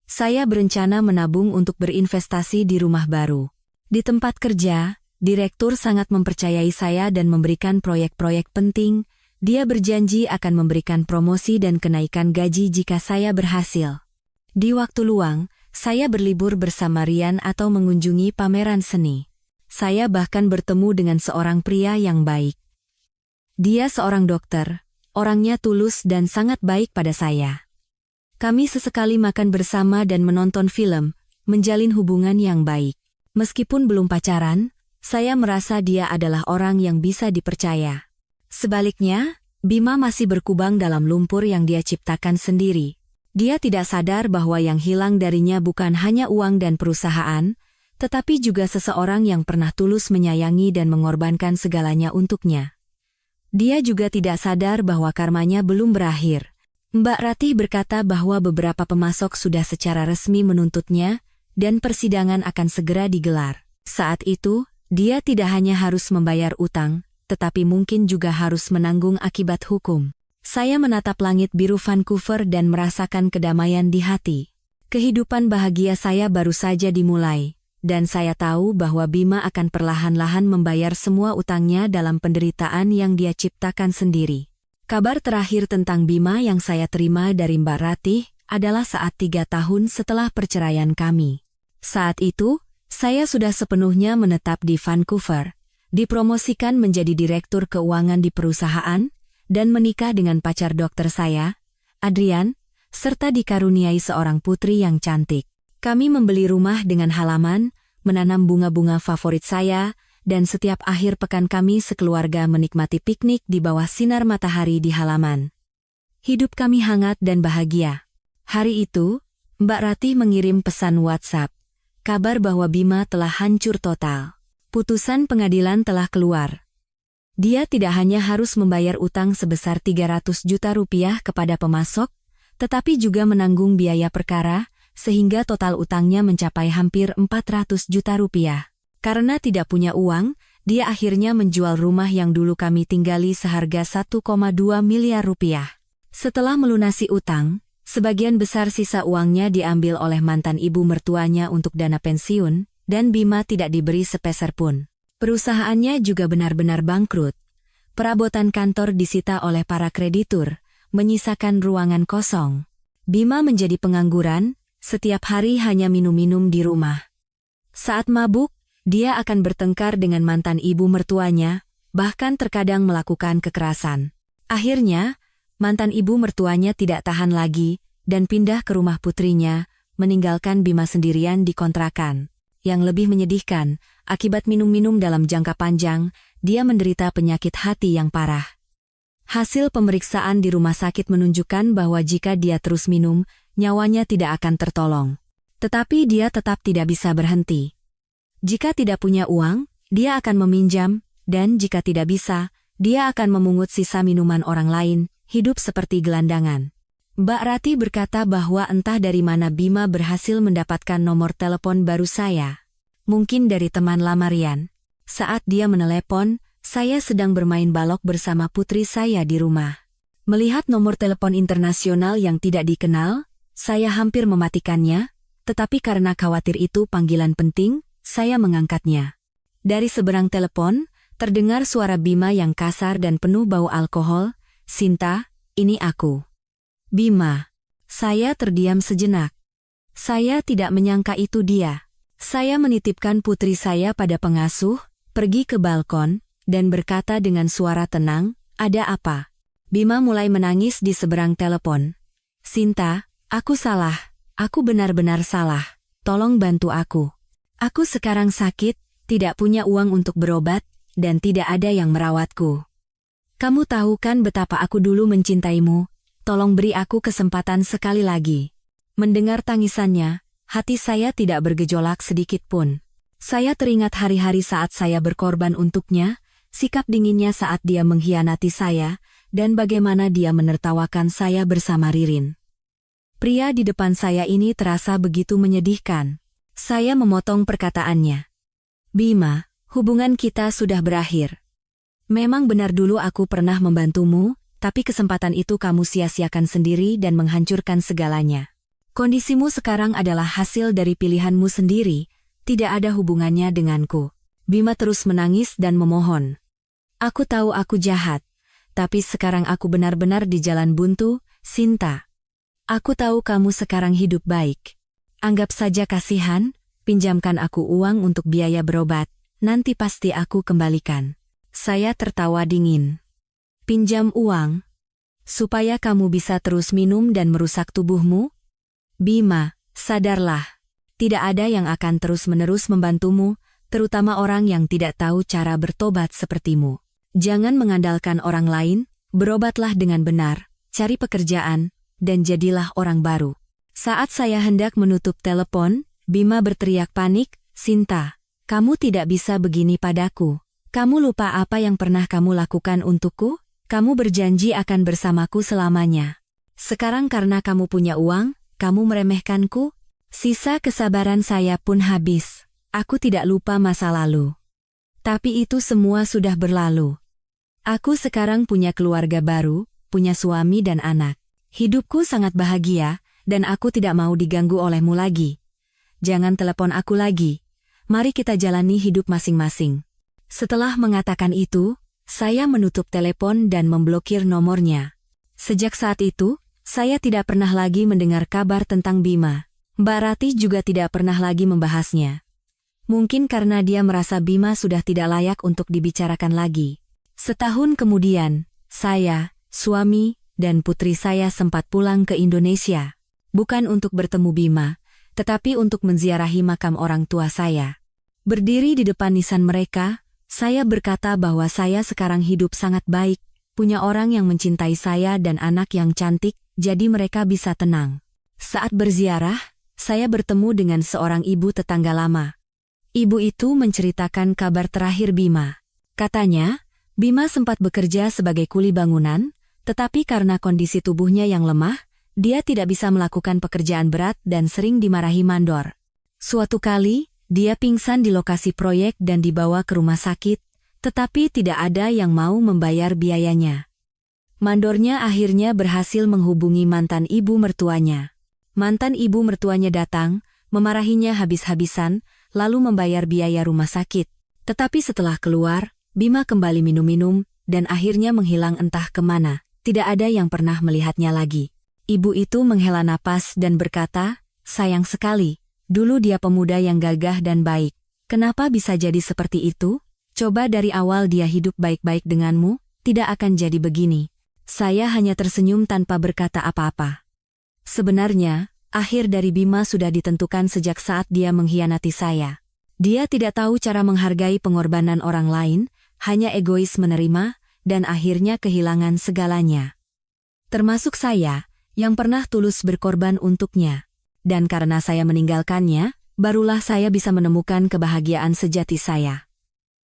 Saya berencana menabung untuk berinvestasi di rumah baru. Di tempat kerja, direktur sangat mempercayai saya dan memberikan proyek-proyek penting. Dia berjanji akan memberikan promosi dan kenaikan gaji jika saya berhasil. Di waktu luang, saya berlibur bersama Rian atau mengunjungi pameran seni. Saya bahkan bertemu dengan seorang pria yang baik. Dia seorang dokter, orangnya tulus dan sangat baik pada saya. Kami sesekali makan bersama dan menonton film, menjalin hubungan yang baik. Meskipun belum pacaran, saya merasa dia adalah orang yang bisa dipercaya. Sebaliknya, Bima masih berkubang dalam lumpur yang dia ciptakan sendiri. Dia tidak sadar bahwa yang hilang darinya bukan hanya uang dan perusahaan, tetapi juga seseorang yang pernah tulus menyayangi dan mengorbankan segalanya untuknya. Dia juga tidak sadar bahwa karmanya belum berakhir. Mbak Ratih berkata bahwa beberapa pemasok sudah secara resmi menuntutnya, dan persidangan akan segera digelar. Saat itu, dia tidak hanya harus membayar utang, tetapi mungkin juga harus menanggung akibat hukum. Saya menatap langit biru Vancouver dan merasakan kedamaian di hati. Kehidupan bahagia saya baru saja dimulai, dan saya tahu bahwa Bima akan perlahan-lahan membayar semua utangnya dalam penderitaan yang dia ciptakan sendiri. Kabar terakhir tentang Bima yang saya terima dari Mbak Ratih adalah saat 3 tahun setelah perceraian kami. Saat itu, saya sudah sepenuhnya menetap di Vancouver, dipromosikan menjadi direktur keuangan di perusahaan, dan menikah dengan pacar dokter saya, Adrian, serta dikaruniai seorang putri yang cantik. Kami membeli rumah dengan halaman, menanam bunga-bunga favorit saya, dan setiap akhir pekan kami sekeluarga menikmati piknik di bawah sinar matahari di halaman. Hidup kami hangat dan bahagia. Hari itu, Mbak Ratih mengirim pesan WhatsApp. Kabar bahwa Bima telah hancur total. Putusan pengadilan telah keluar. Dia tidak hanya harus membayar utang sebesar 300 juta rupiah kepada pemasok, tetapi juga menanggung biaya perkara, sehingga total utangnya mencapai hampir 400 juta rupiah. Karena tidak punya uang, dia akhirnya menjual rumah yang dulu kami tinggali seharga 1,2 miliar rupiah. Setelah melunasi utang, sebagian besar sisa uangnya diambil oleh mantan ibu mertuanya untuk dana pensiun, dan Bima tidak diberi sepeser pun. Perusahaannya juga benar-benar bangkrut. Perabotan kantor disita oleh para kreditur, menyisakan ruangan kosong. Bima menjadi pengangguran, setiap hari hanya minum-minum di rumah. Saat mabuk, dia akan bertengkar dengan mantan ibu mertuanya, bahkan terkadang melakukan kekerasan. Akhirnya, mantan ibu mertuanya tidak tahan lagi, dan pindah ke rumah putrinya, meninggalkan Bima sendirian di kontrakan. Yang lebih menyedihkan, akibat minum-minum dalam jangka panjang, dia menderita penyakit hati yang parah. Hasil pemeriksaan di rumah sakit menunjukkan bahwa jika dia terus minum, nyawanya tidak akan tertolong. Tetapi dia tetap tidak bisa berhenti. Jika tidak punya uang, dia akan meminjam, dan jika tidak bisa, dia akan memungut sisa minuman orang lain, hidup seperti gelandangan. Mbak Ratih berkata bahwa entah dari mana Bima berhasil mendapatkan nomor telepon baru saya. Mungkin dari teman lama Rian. Saat dia menelepon, saya sedang bermain balok bersama putri saya di rumah. Melihat nomor telepon internasional yang tidak dikenal, saya hampir mematikannya, tetapi karena khawatir itu panggilan penting, saya mengangkatnya. Dari seberang telepon, terdengar suara Bima yang kasar dan penuh bau alkohol. "Sinta, ini aku." "Bima." Saya terdiam sejenak. Saya tidak menyangka itu dia. Saya menitipkan putri saya pada pengasuh, pergi ke balkon, dan berkata dengan suara tenang, "Ada apa?" Bima mulai menangis di seberang telepon. "Sinta, aku salah. Aku benar-benar salah. Tolong bantu aku. Aku sekarang sakit, tidak punya uang untuk berobat, dan tidak ada yang merawatku. Kamu tahu kan betapa aku dulu mencintaimu, tolong beri aku kesempatan sekali lagi." Mendengar tangisannya, hati saya tidak bergejolak sedikit pun. Saya teringat hari-hari saat saya berkorban untuknya, sikap dinginnya saat dia mengkhianati saya, dan bagaimana dia menertawakan saya bersama Ririn. Pria di depan saya ini terasa begitu menyedihkan. Saya memotong perkataannya. "Bima, hubungan kita sudah berakhir. Memang benar dulu aku pernah membantumu, tapi kesempatan itu kamu sia-siakan sendiri dan menghancurkan segalanya. Kondisimu sekarang adalah hasil dari pilihanmu sendiri, tidak ada hubungannya denganku." Bima terus menangis dan memohon. "Aku tahu aku jahat, tapi sekarang aku benar-benar di jalan buntu, Sinta. Aku tahu kamu sekarang hidup baik. Anggap saja kasihan, pinjamkan aku uang untuk biaya berobat, nanti pasti aku kembalikan." Saya tertawa dingin. "Pinjam uang? Supaya kamu bisa terus minum dan merusak tubuhmu? Bima, sadarlah. Tidak ada yang akan terus-menerus membantumu, terutama orang yang tidak tahu cara bertobat sepertimu. Jangan mengandalkan orang lain, berobatlah dengan benar, cari pekerjaan, dan jadilah orang baru." Saat saya hendak menutup telepon, Bima berteriak panik, "Sinta, kamu tidak bisa begini padaku. Kamu lupa apa yang pernah kamu lakukan untukku? Kamu berjanji akan bersamaku selamanya." Sekarang karena kamu punya uang, kamu meremehkanku? Sisa kesabaran saya pun habis. Aku tidak lupa masa lalu. Tapi itu semua sudah berlalu. Aku sekarang punya keluarga baru, punya suami dan anak. Hidupku sangat bahagia, dan aku tidak mau diganggu olehmu lagi. Jangan telepon aku lagi. Mari kita jalani hidup masing-masing. Setelah mengatakan itu, saya menutup telepon dan memblokir nomornya. Sejak saat itu, saya tidak pernah lagi mendengar kabar tentang Bima. Mbak Ratih juga tidak pernah lagi membahasnya. Mungkin karena dia merasa Bima sudah tidak layak untuk dibicarakan lagi. Setahun kemudian, saya, suami, dan putri saya sempat pulang ke Indonesia. Bukan untuk bertemu Bima, tetapi untuk menziarahi makam orang tua saya. Berdiri di depan nisan mereka, saya berkata bahwa saya sekarang hidup sangat baik, punya orang yang mencintai saya dan anak yang cantik, jadi mereka bisa tenang. Saat berziarah, saya bertemu dengan seorang ibu tetangga lama. Ibu itu menceritakan kabar terakhir Bima. Katanya, Bima sempat bekerja sebagai kuli bangunan, tetapi karena kondisi tubuhnya yang lemah, dia tidak bisa melakukan pekerjaan berat dan sering dimarahi mandor. Suatu kali, dia pingsan di lokasi proyek dan dibawa ke rumah sakit, tetapi tidak ada yang mau membayar biayanya. Mandornya akhirnya berhasil menghubungi mantan ibu mertuanya. Mantan ibu mertuanya datang, memarahinya habis-habisan, lalu membayar biaya rumah sakit. Tetapi setelah keluar, Bima kembali minum-minum, dan akhirnya menghilang entah kemana. Tidak ada yang pernah melihatnya lagi. Ibu itu menghela napas dan berkata, sayang sekali, dulu dia pemuda yang gagah dan baik. Kenapa bisa jadi seperti itu? Coba dari awal dia hidup baik-baik denganmu, tidak akan jadi begini. Saya hanya tersenyum tanpa berkata apa-apa. Sebenarnya, akhir dari Bima sudah ditentukan sejak saat dia mengkhianati saya. Dia tidak tahu cara menghargai pengorbanan orang lain, hanya egois menerima, dan akhirnya kehilangan segalanya. Termasuk saya, yang pernah tulus berkorban untuknya. Dan karena saya meninggalkannya, barulah saya bisa menemukan kebahagiaan sejati saya.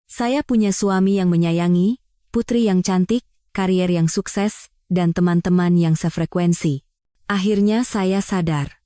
Saya punya suami yang menyayangi, putri yang cantik, karier yang sukses, dan teman-teman yang sefrekuensi. Akhirnya saya sadar.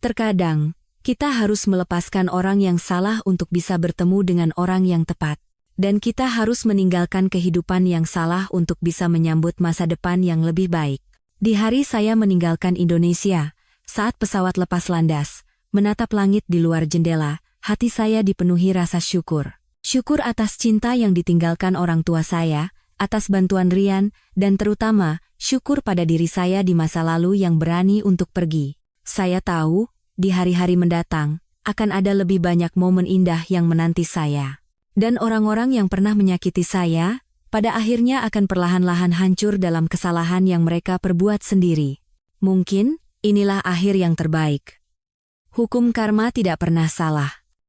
Terkadang, kita harus melepaskan orang yang salah untuk bisa bertemu dengan orang yang tepat. Dan kita harus meninggalkan kehidupan yang salah untuk bisa menyambut masa depan yang lebih baik. Di hari saya meninggalkan Indonesia, saat pesawat lepas landas, menatap langit di luar jendela, hati saya dipenuhi rasa syukur. Syukur atas cinta yang ditinggalkan orang tua saya, atas bantuan Rian, dan terutama, syukur pada diri saya di masa lalu yang berani untuk pergi. Saya tahu, di hari-hari mendatang, akan ada lebih banyak momen indah yang menanti saya. Dan orang-orang yang pernah menyakiti saya, pada akhirnya akan perlahan-lahan hancur dalam kesalahan yang mereka perbuat sendiri. Mungkin, inilah akhir yang terbaik. Hukum karma tidak pernah salah.